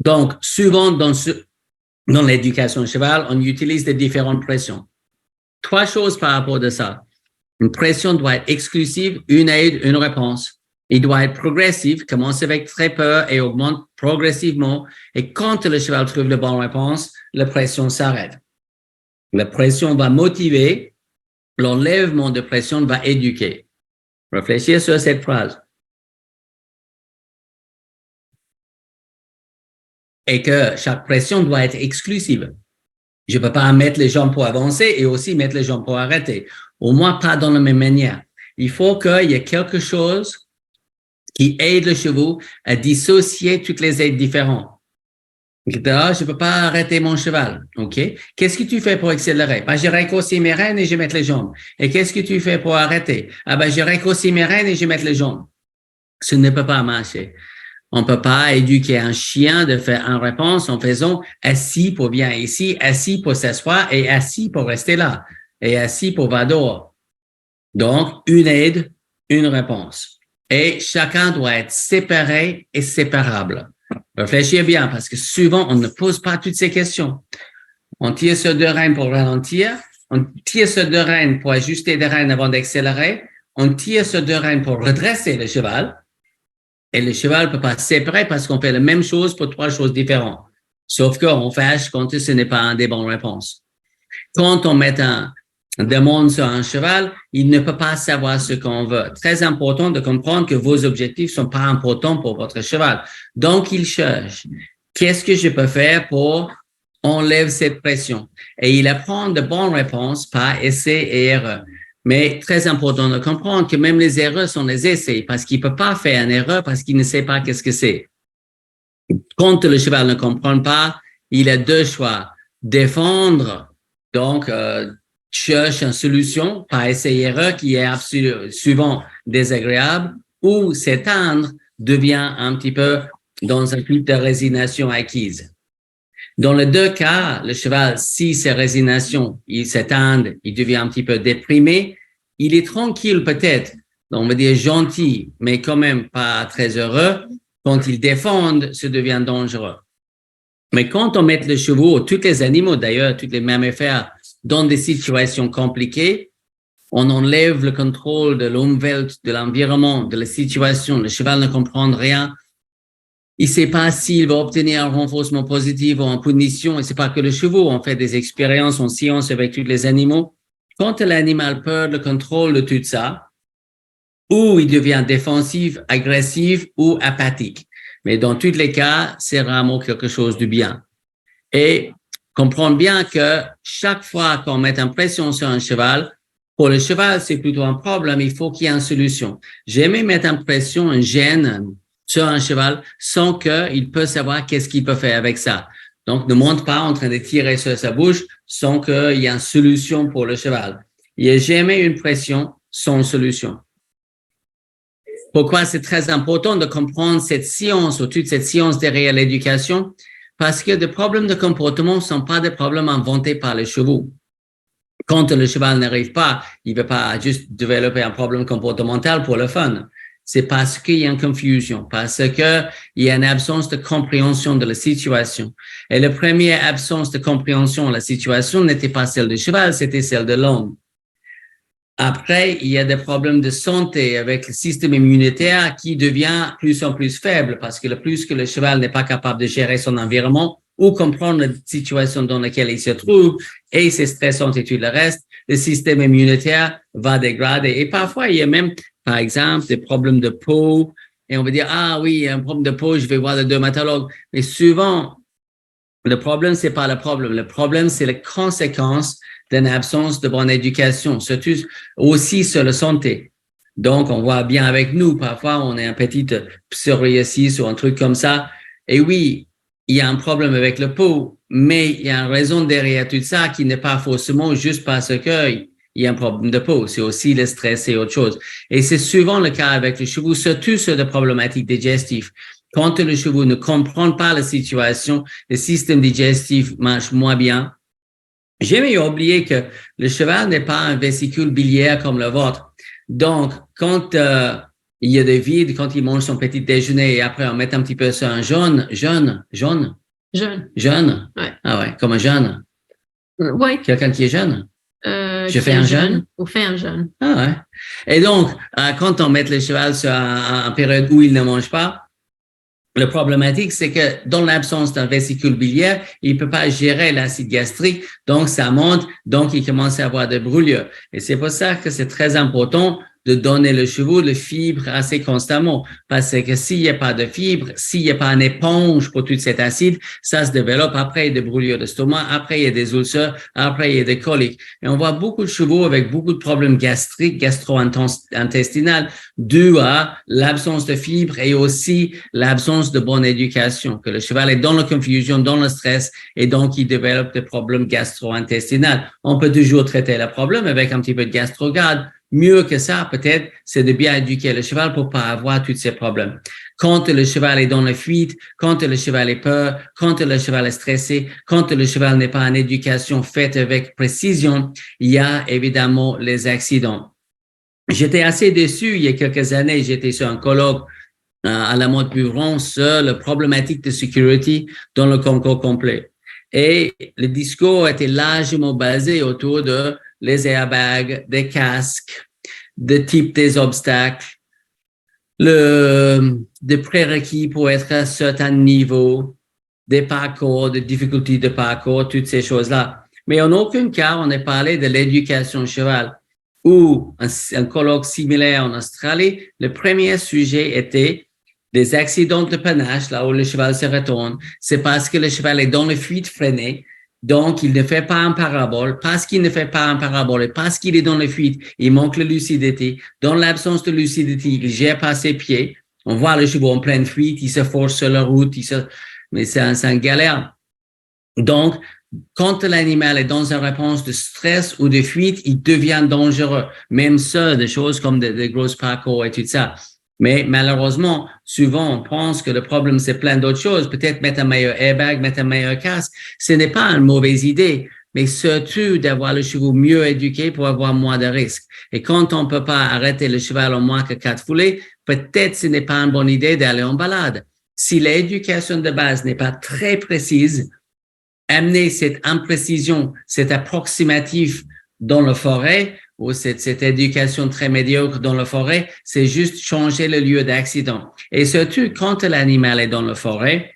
Donc, souvent dans l'éducation cheval, on utilise des différentes pressions. 3 choses par rapport à ça. Une pression doit être exclusive, une aide, une réponse. Il doit être progressif, commence avec très peu et augmente progressivement. Et quand le cheval trouve la bonne réponse, la pression s'arrête. La pression va motiver, l'enlèvement de pression va éduquer. Réfléchissez sur cette phrase. Et que chaque pression doit être exclusive. Je ne peux pas mettre les jambes pour avancer et aussi mettre les jambes pour arrêter. Au moins, pas dans la même manière. Il faut qu'il y ait quelque chose qui aide le cheval à dissocier toutes les aides différentes. Je ne peux pas arrêter mon cheval. OK? Qu'est-ce que tu fais pour accélérer? Ben, je raccourcis mes rênes et je mets les jambes. Et qu'est-ce que tu fais pour arrêter? Ah, ben, je raccourcis mes rênes et je mets les jambes. Ce ne peut pas marcher. On ne peut pas éduquer un chien de faire une réponse en faisant assis pour bien ici, assis pour s'asseoir et assis pour rester là et assis pour va dehors. Donc, une aide, une réponse. Et chacun doit être séparé et séparable. Réfléchissez bien parce que souvent, on ne pose pas toutes ces questions. On tire sur 2 rênes pour ralentir. On tire sur 2 rênes pour ajuster des rênes avant d'accélérer. On tire sur 2 rênes pour redresser le cheval. Et le cheval ne peut pas se séparer parce qu'on fait la même chose pour 3 choses différentes. Sauf qu'on fâche quand ce n'est pas une des bonnes réponses. Quand on met un demande sur un cheval, il ne peut pas savoir ce qu'on veut. Très important de comprendre que vos objectifs sont pas importants pour votre cheval. Donc, il cherche. Qu'est-ce que je peux faire pour enlever cette pression? Et il apprend de bonnes réponses par essai et erreur. Mais très important de comprendre que même les erreurs sont des essais parce qu'il peut pas faire une erreur parce qu'il ne sait pas qu'est-ce que c'est. Quand le cheval ne comprend pas, il a 2 choix. Défendre, donc, cherche une solution par essai-erreur qui est souvent désagréable ou s'éteindre devient un petit peu dans un type de résignation acquise. Dans les 2 cas, le cheval, si c'est résignation, il s'éteint, il devient un petit peu déprimé, il est tranquille peut-être, on va dire gentil, mais quand même pas très heureux. Quand il défend, ça devient dangereux. Mais quand on met les chevaux, tous les animaux d'ailleurs, tous les mammifères, dans des situations compliquées, on enlève le contrôle de l'umwelt, de l'environnement, de la situation. Le cheval ne comprend rien. Il ne sait pas s'il va obtenir un renforcement positif ou en punition. Et c'est pas que le cheval. On fait des expériences en science avec tous les animaux. Quand l'animal perd le contrôle de tout ça, ou il devient défensif, agressif ou apathique. Mais dans tous les cas, c'est vraiment quelque chose de bien. Et comprendre bien que chaque fois qu'on met une pression sur un cheval, pour le cheval, c'est plutôt un problème. Il faut qu'il y ait une solution. J'aime mettre une pression, un gêne sur un cheval sans qu'il peut savoir qu'est-ce qu'il peut faire avec ça. Donc, ne monte pas en train de tirer sur sa bouche sans qu'il y ait une solution pour le cheval. Il n'y a jamais une pression sans solution. Pourquoi c'est très important de comprendre cette science ou toute cette science derrière l'éducation? Parce que les problèmes de comportement ne sont pas des problèmes inventés par les chevaux. Quand le cheval n'arrive pas, il ne va pas juste développer un problème comportemental pour le fun. C'est parce qu'il y a une confusion, parce qu'il y a une absence de compréhension de la situation. Et la première absence de compréhension de la situation n'était pas celle du cheval, c'était celle de l'homme. Après, il y a des problèmes de santé avec le système immunitaire qui devient plus en plus faible parce que le plus que le cheval n'est pas capable de gérer son environnement ou comprendre la situation dans laquelle il se trouve et c'est stressant et tout le reste, le système immunitaire va dégrader. Et parfois, il y a même, par exemple, des problèmes de peau et on va dire, ah oui, il y a un problème de peau, je vais voir le dermatologue. Mais souvent, Le problème, c'est pas le problème. Le problème, c'est les conséquences d'une absence de bonne éducation, surtout aussi sur la santé. Donc, on voit bien avec nous, parfois, on a un petit psoriasis ou un truc comme ça. Et oui, il y a un problème avec le peau, mais il y a une raison derrière tout ça qui n'est pas forcément juste parce qu'il y a un problème de peau. C'est aussi le stress et autre chose. Et c'est souvent le cas avec les chevaux, surtout sur des problématiques digestives. Quand le cheval ne comprend pas la situation, le système digestif marche moins bien. J'ai oublié que le cheval n'est pas un vésicule biliaire comme le vôtre. Donc, quand il y a des vides, quand il mange son petit déjeuner et après on met un petit peu sur un jeûne. Ouais. Ah ouais, comme un jeûne. Oui. Quelqu'un qui est jeune. Je fais un jeûne. On fait un jeûne. Ah ouais. Et donc, quand on met le cheval sur une période où il ne mange pas, le problématique, c'est que dans l'absence d'un vésicule biliaire, il peut pas gérer l'acide gastrique, donc ça monte, donc il commence à avoir des brûlures. Et c'est pour ça que c'est très important de donner le cheval de fibres assez constamment. Parce que s'il n'y a pas de fibres, s'il n'y a pas une éponge pour tout cet acide, ça se développe. Après, il y a des brûlures d'estomac, après, il y a des ulcères, après, il y a des coliques. Et on voit beaucoup de chevaux avec beaucoup de problèmes gastriques, gastro-intestinaux, dû à l'absence de fibres et aussi l'absence de bonne éducation, que le cheval est dans la confusion, dans le stress, et donc il développe des problèmes gastro-intestinaux. On peut toujours traiter le problème avec un petit peu de gastrogade. Mieux que ça, peut-être, c'est de bien éduquer le cheval pour pas avoir tous ces problèmes. Quand le cheval est dans la fuite, quand le cheval est peur, quand le cheval est stressé, quand le cheval n'est pas en éducation faite avec précision, il y a évidemment les accidents. J'étais assez déçu il y a quelques années, j'étais sur un colloque à la Motte-Buron sur la problématique de sécurité dans le concours complet. Et le discours était largement basé autour de les airbags, des casques, des types des obstacles, des prérequis pour être à un certain niveau, des parcours, des difficultés de parcours, toutes ces choses-là. Mais en aucun cas, on n'a parlé de l'éducation cheval. Ou un colloque similaire en Australie, le premier sujet était des accidents de panache, là où le cheval se retourne. C'est parce que le cheval est dans le fuite freinée. Donc, il ne fait pas un parabole. Parce qu'il ne fait pas un parabole et parce qu'il est dans le fuite, il manque de lucidité. Dans l'absence de lucidité, il gère pas ses pieds. On voit le cheval en pleine fuite, il se force sur la route, mais c'est un galère. Donc, quand l'animal est dans une réponse de stress ou de fuite, il devient dangereux. Même ça, des choses comme des grosses parcours et tout ça. Mais malheureusement, souvent, on pense que le problème, c'est plein d'autres choses. Peut-être mettre un meilleur airbag, mettre un meilleur casque. Ce n'est pas une mauvaise idée, mais surtout d'avoir le cheval mieux éduqué pour avoir moins de risques. Et quand on peut pas arrêter le cheval en moins que 4 foulées, peut-être ce n'est pas une bonne idée d'aller en balade. Si l'éducation de base n'est pas très précise, amener cette imprécision, cet approximatif dans la forêt, ou cette éducation très médiocre dans la forêt, c'est juste changer le lieu d'accident. Et surtout, quand l'animal est dans la forêt,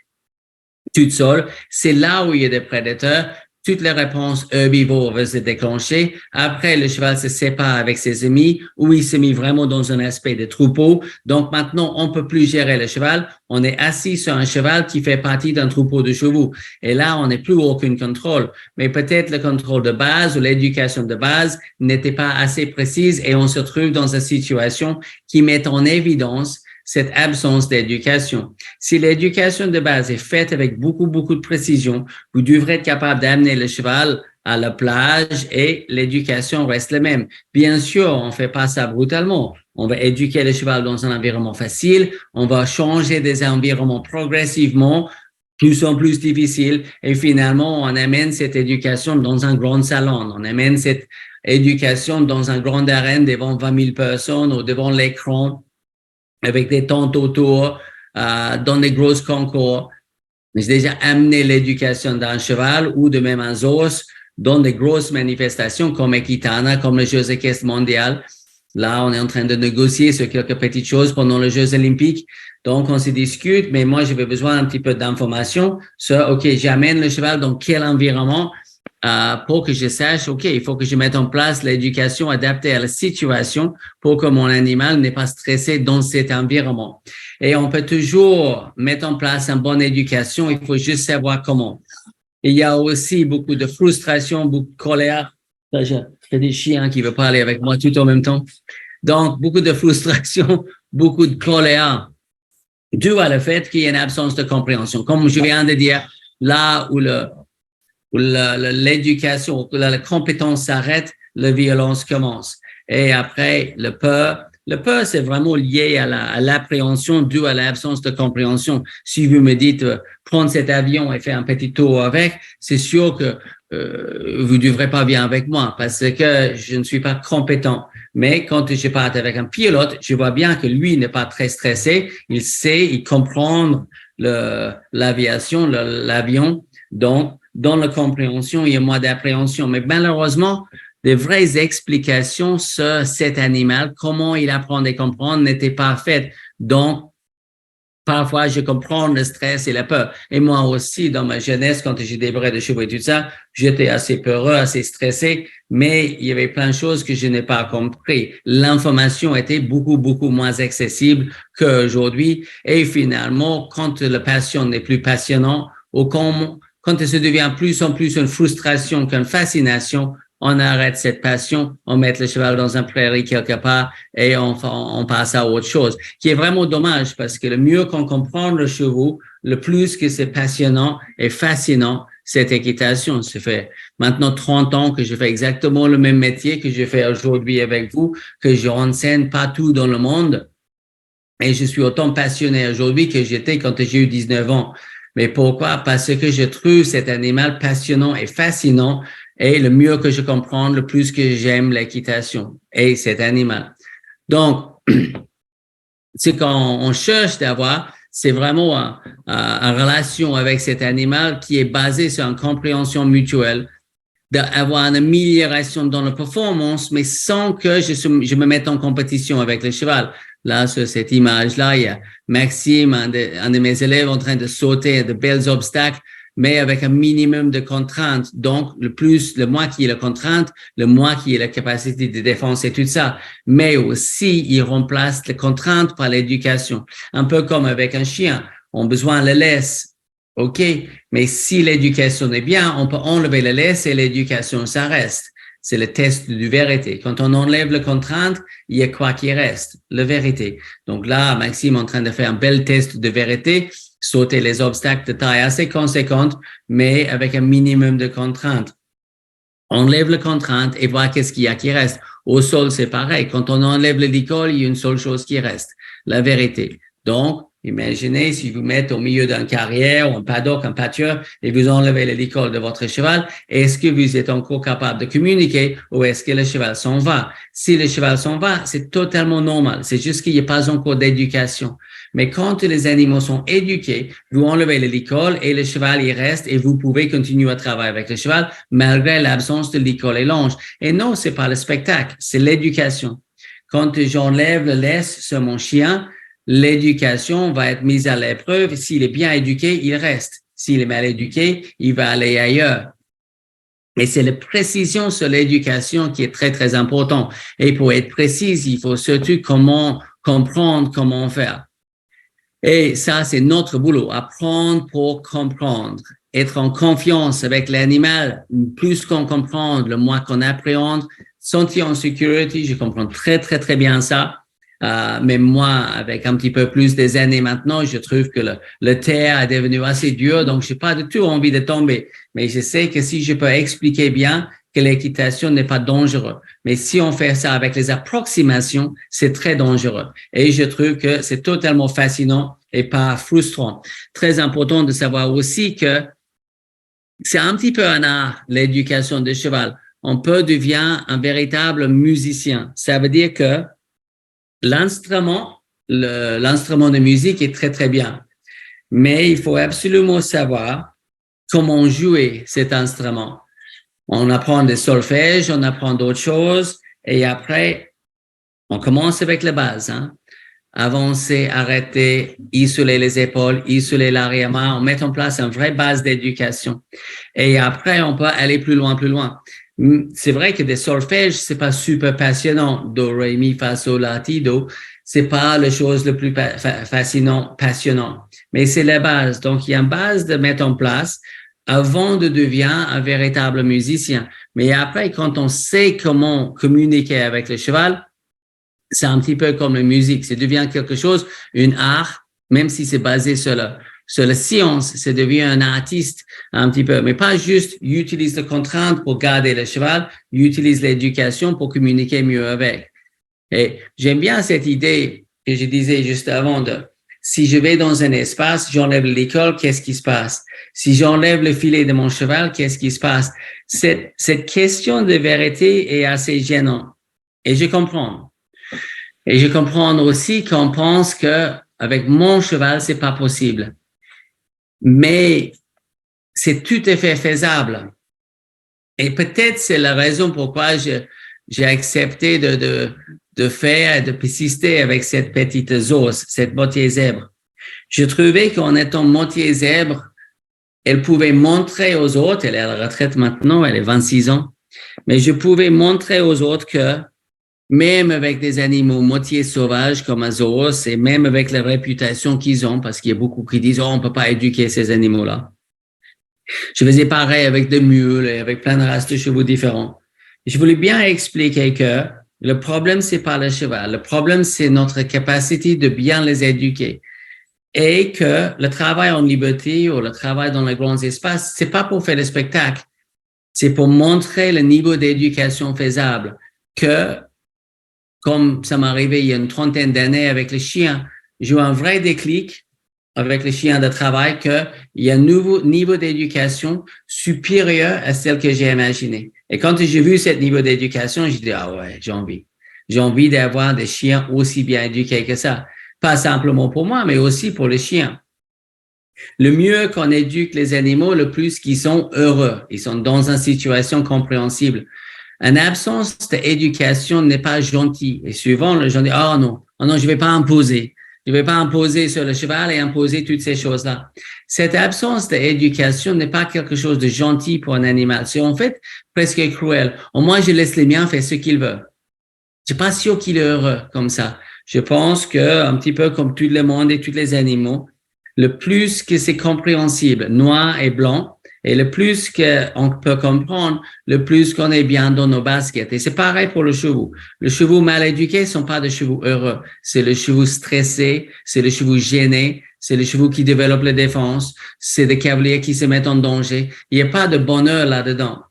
tout seul, c'est là où il y a des prédateurs. Toutes les réponses herbivores vont se déclencher. Après, le cheval se sépare avec ses amis ou il s'est mis vraiment dans un aspect de troupeau. Donc maintenant, on peut plus gérer le cheval. On est assis sur un cheval qui fait partie d'un troupeau de chevaux. Et là, on n'est plus aucun contrôle. Mais peut-être le contrôle de base ou l'éducation de base n'était pas assez précise et on se trouve dans une situation qui met en évidence cette absence d'éducation. Si l'éducation de base est faite avec beaucoup de précision, vous devrez être capable d'amener le cheval à la plage et l'éducation reste la même. Bien sûr, on fait pas ça brutalement. On va éduquer le cheval dans un environnement facile. On va changer des environnements progressivement, plus en plus difficiles. Et finalement, on amène cette éducation dans un grand salon. On amène cette éducation dans un grand arène devant 20 000 personnes ou devant l'écran, avec des tentes autour, dans des grosses concours. Mais j'ai déjà amené l'éducation d'un cheval ou de même un os dans des grosses manifestations comme Equitana, comme les Jeux équestres mondiaux. Là, on est en train de négocier sur quelques petites choses pendant les Jeux olympiques. Donc, on se discute, mais moi, j'avais besoin d'un petit peu d'informations sur, OK, j'amène le cheval dans quel environnement pour que je sache, OK, il faut que je mette en place l'éducation adaptée à la situation pour que mon animal n'est pas stressé dans cet environnement. Et on peut toujours mettre en place une bonne éducation, il faut juste savoir comment. Il y a aussi beaucoup de frustration, beaucoup de colère. J'ai des chiens qui veulent parler avec moi tout en même temps. Donc, beaucoup de frustration, beaucoup de colère, dû à le fait qu'il y a une absence de compréhension. Comme je viens de dire, là où l'éducation, la compétence s'arrête, la violence commence. Et après, le peur, c'est vraiment lié à l'appréhension due à l'absence de compréhension. Si vous me dites, prendre cet avion et faire un petit tour avec, c'est sûr que vous ne devrez pas bien avec moi parce que je ne suis pas compétent. Mais quand je parle avec un pilote, je vois bien que lui n'est pas très stressé. Il sait, il comprend l'aviation, l'avion. Donc, dans la compréhension, il y a moins d'appréhension. Mais malheureusement, des vraies explications sur cet animal, comment il apprend à comprendre, n'étaient pas faites. Donc, parfois, je comprends le stress et la peur. Et moi aussi, dans ma jeunesse, quand j'ai des brais de chevaux et tout ça, j'étais assez peureux, assez stressé, mais il y avait plein de choses que je n'ai pas compris. L'information était beaucoup, beaucoup moins accessible qu'aujourd'hui. Et finalement, quand la passion n'est plus passionnant, ou quand elle se devient plus en plus une frustration qu'une fascination, on arrête cette passion, on met le cheval dans un prairie quelque part et on passe à autre chose, qui est vraiment dommage parce que le mieux qu'on comprend le cheval, le plus que c'est passionnant et fascinant, cette équitation. Ça fait maintenant 30 ans que je fais exactement le même métier que je fais aujourd'hui avec vous, que je renseigne partout dans le monde et je suis autant passionné aujourd'hui que j'étais quand j'ai eu 19 ans. Mais pourquoi? Parce que je trouve cet animal passionnant et fascinant. Et le mieux que je comprends, le plus que j'aime l'équitation et cet animal. Donc, ce qu'on cherche d'avoir, c'est vraiment une relation avec cet animal qui est basée sur une compréhension mutuelle, d'avoir une amélioration dans la performance, mais sans que je me mette en compétition avec le cheval. Là, sur cette image-là, il y a Maxime, un de mes élèves, en train de sauter de belles obstacles, mais avec un minimum de contraintes. Donc, le moins qu'il y ait la contrainte, le moins qu'il y ait la capacité de défense et tout ça. Mais aussi, il remplace les contraintes par l'éducation. Un peu comme avec un chien. On a besoin de la laisse. OK? Mais si l'éducation est bien, on peut enlever la laisse et l'éducation, ça reste. C'est le test de vérité. Quand on enlève la contrainte, il y a quoi qui reste? La vérité. Donc là, Maxime est en train de faire un bel test de vérité, sauter les obstacles de taille assez conséquente, mais avec un minimum de contraintes. On enlève la contrainte et voir qu'est-ce qu'il y a qui reste. Au sol, c'est pareil. Quand on enlève le licol, il y a une seule chose qui reste, la vérité. Donc, imaginez si vous mettez au milieu d'une carrière ou un paddock, un pâture, et vous enlevez le licol de votre cheval, est-ce que vous êtes encore capable de communiquer ou est-ce que le cheval s'en va? Si le cheval s'en va, c'est totalement normal. C'est juste qu'il n'y a pas encore d'éducation. Mais quand les animaux sont éduqués, vous enlevez le licol et le cheval y reste et vous pouvez continuer à travailler avec le cheval malgré l'absence de licol et longe. Et non, c'est pas le spectacle, c'est l'éducation. Quand j'enlève le laisse sur mon chien, l'éducation va être mise à l'épreuve. S'il est bien éduqué, il reste. S'il est mal éduqué, il va aller ailleurs. Et c'est la précision sur l'éducation qui est très, très important. Et pour être précise, il faut surtout comment comprendre, comment faire. Et ça, c'est notre boulot, apprendre pour comprendre, être en confiance avec l'animal. Plus qu'on comprend, le moins qu'on appréhende, sentir en sécurité, je comprends très, très, très bien ça. Mais moi, avec un petit peu plus des années maintenant, je trouve que le terre est devenu assez dur, donc j'ai pas du tout envie de tomber. Mais je sais que si je peux expliquer bien que l'équitation n'est pas dangereux. Mais si on fait ça avec les approximations, c'est très dangereux. Et je trouve que c'est totalement fascinant et pas frustrant. Très important de savoir aussi que c'est un petit peu un art, l'éducation de cheval. On peut devenir un véritable musicien. Ça veut dire que l'instrument de musique est très, très bien. Mais il faut absolument savoir comment jouer cet instrument. On apprend des solfèges, on apprend d'autres choses et après, on commence avec la base. Avancer, arrêter, isoler les épaules, isoler l'arrière-main, on met en place une vraie base d'éducation. Et après, on peut aller plus loin, plus loin. C'est vrai que des solfèges, c'est pas super passionnant. Do, ré, mi, fa, sol, la, ti, do. C'est pas la chose le plus passionnant. Mais c'est la base. Donc, il y a une base de mettre en place. avant de devenir un véritable musicien. Mais après, quand on sait comment communiquer avec le cheval, c'est un petit peu comme la musique. Ça devient quelque chose, une art, même si c'est basé sur la science, ça devient un artiste un petit peu. Mais pas juste, il utilise les contraintes pour garder le cheval, il utilise l'éducation pour communiquer mieux avec. Et j'aime bien cette idée que je disais juste avant de, si je vais dans un espace, j'enlève l'école, qu'est-ce qui se passe? Si j'enlève le filet de mon cheval, qu'est-ce qui se passe? Cette question de vérité est assez gênante. Et je comprends. Et je comprends aussi qu'on pense que avec mon cheval, c'est pas possible. Mais c'est tout à fait faisable. Et peut-être c'est la raison pourquoi j'ai accepté de faire, de persister avec cette petite Zos, cette moitié zèbre. Je trouvais qu'en étant moitié zèbre, elle pouvait montrer aux autres, elle est à la retraite maintenant, elle est 26 ans, mais je pouvais montrer aux autres que même avec des animaux moitié sauvages comme Azoros et même avec la réputation qu'ils ont, parce qu'il y a beaucoup qui disent « Oh, on peut pas éduquer ces animaux-là ». Je faisais pareil avec des mules et avec plein de races de chevaux différents. Je voulais bien expliquer que le problème, c'est pas le cheval. Le problème, c'est notre capacité de bien les éduquer. Et que le travail en liberté ou le travail dans les grands espaces, c'est pas pour faire le spectacle. C'est pour montrer le niveau d'éducation faisable. Que, comme ça m'est arrivé il y a une trentaine d'années avec les chiens, j'ai eu un vrai déclic avec les chiens de travail qu'il y a un nouveau niveau d'éducation supérieur à celle que j'ai imaginé. Et quand j'ai vu ce niveau d'éducation, j'ai dit, ah ouais, j'ai envie. J'ai envie d'avoir des chiens aussi bien éduqués que ça. Pas simplement pour moi, mais aussi pour les chiens. Le mieux qu'on éduque les animaux, le plus qu'ils sont heureux. Ils sont dans une situation compréhensible. Une absence d'éducation n'est pas gentille. Et souvent, les gens disent, oh non, je vais pas imposer. Je vais pas imposer sur le cheval et imposer toutes ces choses-là. Cette absence d'éducation n'est pas quelque chose de gentil pour un animal. C'est en fait presque cruel. Au moins, je laisse les miens faire ce qu'ils veulent. Je suis pas sûr qu'il est heureux comme ça. Je pense que, un petit peu comme tout le monde et tous les animaux, le plus que c'est compréhensible, noir et blanc, et le plus qu'on peut comprendre, le plus qu'on est bien dans nos baskets. Et c'est pareil pour le chevaux. Les chevaux mal éduqués sont pas des chevaux heureux. C'est les chevaux stressés, c'est les chevaux gênés, c'est les chevaux qui développent la défense, c'est des cavaliers qui se mettent en danger. Il n'y a pas de bonheur là-dedans.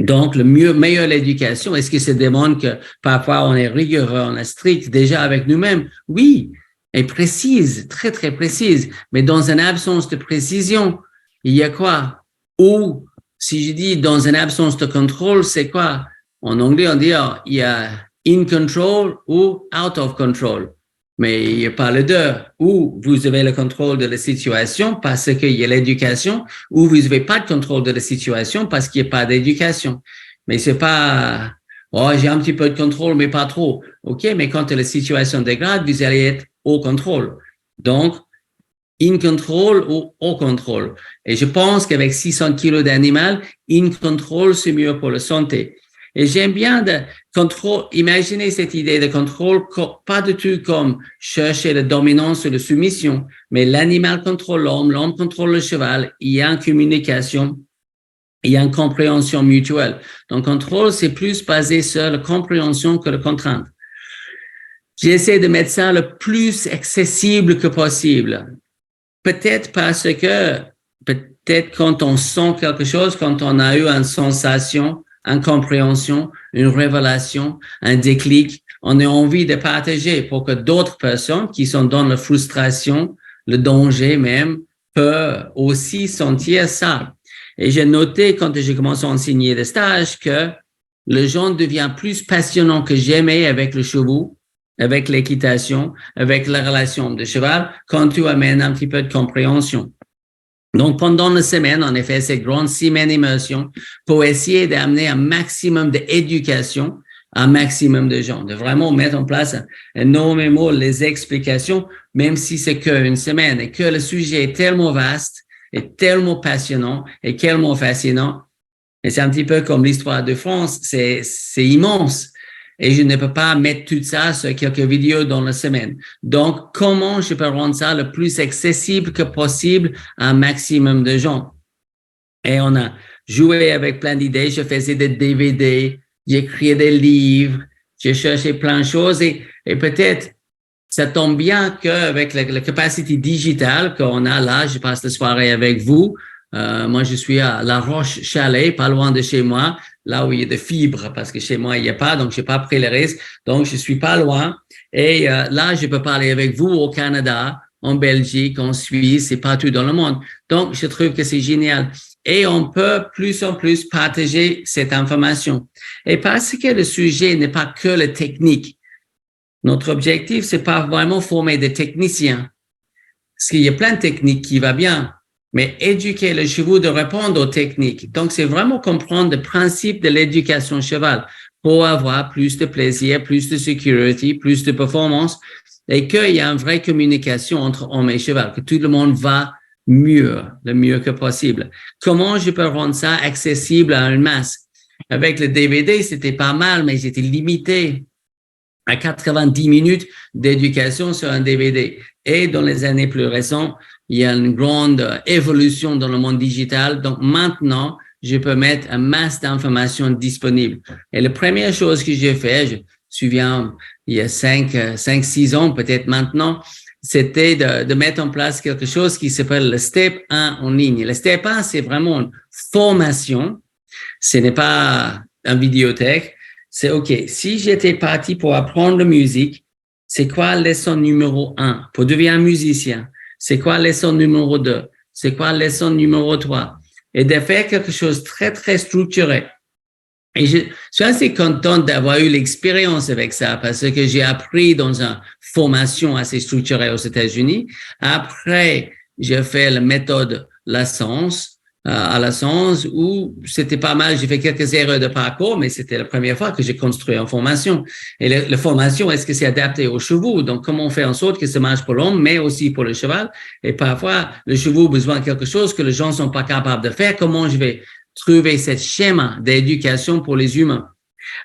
Donc, meilleure l'éducation, est-ce que ça demande que parfois on est rigoureux, on est strict déjà avec nous-mêmes? Oui, et précise, très, très précise. Mais dans une absence de précision, il y a quoi? Ou, si je dis dans une absence de contrôle, c'est quoi? En anglais, on dit, il y a in control ou out of control. Mais il n'y a pas les deux. Ou vous avez le contrôle de la situation parce qu'il y a l'éducation, ou vous n'avez pas de contrôle de la situation parce qu'il n'y a pas d'éducation. Mais c'est pas, oh, j'ai un petit peu de contrôle, mais pas trop. OK, mais quand la situation dégrade, vous allez être au contrôle. Donc, in control ou au contrôle. Et je pense qu'avec 600 kilos d'animal, in control, c'est mieux pour la santé. Et j'aime bien de contrôle, imaginer cette idée de contrôle, pas du tout comme chercher la dominance ou la soumission, mais l'animal contrôle l'homme contrôle le cheval, il y a une communication, il y a une compréhension mutuelle. Donc, contrôle, c'est plus basé sur la compréhension que la contrainte. J'essaie de mettre ça le plus accessible que possible. Peut-être parce que, peut-être quand on sent quelque chose, quand on a eu une sensation, une compréhension, une révélation, un déclic, on a envie de partager pour que d'autres personnes qui sont dans la frustration, le danger même, peuvent aussi sentir ça. Et j'ai noté quand j'ai commencé à enseigner des stages que le genre devient plus passionnant que jamais avec le cheval, avec l'équitation, avec la relation de cheval, quand tu amènes un petit peu de compréhension. Donc, pendant la semaine, on a fait cette grande semaine immersion pour essayer d'amener un maximum d'éducation à un maximum de gens, de vraiment mettre en place énormément les explications, même si c'est qu'une semaine et que le sujet est tellement vaste et tellement passionnant et tellement fascinant. Et c'est un petit peu comme l'histoire de France, c'est immense. Et je ne peux pas mettre tout ça sur quelques vidéos dans la semaine. Donc, comment je peux rendre ça le plus accessible que possible à un maximum de gens? Et on a joué avec plein d'idées. Je faisais des DVD, j'écrivais des livres, j'ai cherché plein de choses et peut-être ça tombe bien qu'avec la capacité digitale qu'on a là, je passe la soirée avec vous. Moi, je suis à La Roche-Chalais, pas loin de chez moi, là où il y a de fibres, parce que chez moi, il n'y a pas, donc je n'ai pas pris le risque. Donc, je suis pas loin. Et là, je peux parler avec vous au Canada, en Belgique, en Suisse et partout dans le monde. Donc, je trouve que c'est génial. Et on peut plus en plus partager cette information. Et parce que le sujet n'est pas que le technique, notre objectif, c'est pas vraiment former des techniciens. Parce qu'il y a plein de techniques qui va bien, mais éduquer le cheval de répondre aux techniques. Donc, c'est vraiment comprendre le principe de l'éducation cheval pour avoir plus de plaisir, plus de sécurité, plus de performance et qu'il y a une vraie communication entre homme et cheval, que tout le monde va mieux, le mieux que possible. Comment je peux rendre ça accessible à une masse? Avec le DVD, c'était pas mal, mais j'étais limité à 90 minutes d'éducation sur un DVD. Et dans les années plus récentes, il y a une grande évolution dans le monde digital. Donc maintenant, je peux mettre un masse d'informations disponibles. Et la première chose que j'ai fait, je me souviens, il y a 6 ans, peut-être maintenant, c'était de mettre en place quelque chose qui s'appelle le Step 1 en ligne. Le Step 1, c'est vraiment une formation. Ce n'est pas une vidéothèque. C'est OK, si j'étais parti pour apprendre la musique, c'est quoi la leçon numéro 1 pour devenir musicien? C'est quoi la leçon numéro 2? C'est quoi la leçon numéro 3? Et de faire quelque chose de très, très structuré. Et je suis assez content d'avoir eu l'expérience avec ça parce que j'ai appris dans une formation assez structurée aux États-Unis. Après, j'ai fait la méthode Licence, à la Sens où c'était pas mal. J'ai fait quelques erreurs de parcours, mais c'était la première fois que j'ai construit une formation. Et la formation, est-ce que c'est adapté aux chevaux? Donc, comment on fait en sorte que ça marche pour l'homme, mais aussi pour le cheval? Et parfois, le cheval a besoin de quelque chose que les gens sont pas capables de faire. Comment je vais trouver ce schéma d'éducation pour les humains?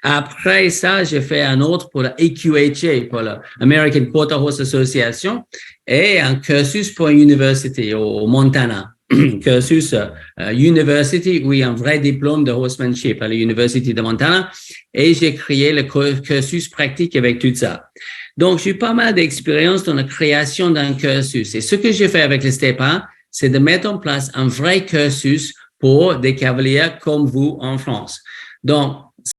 Après ça, j'ai fait un autre pour la AQHA, pour la American Quarter Horse Association, et un cursus pour une université au Montana. Cursus University, où il y a un vrai diplôme de horsemanship à l'Université de Montana, et j'ai créé le cursus pratique avec tout ça. Donc, j'ai pas mal d'expérience dans la création d'un cursus. Et ce que j'ai fait avec le Step 1, c'est de mettre en place un vrai cursus pour des cavaliers comme vous en France. Donc,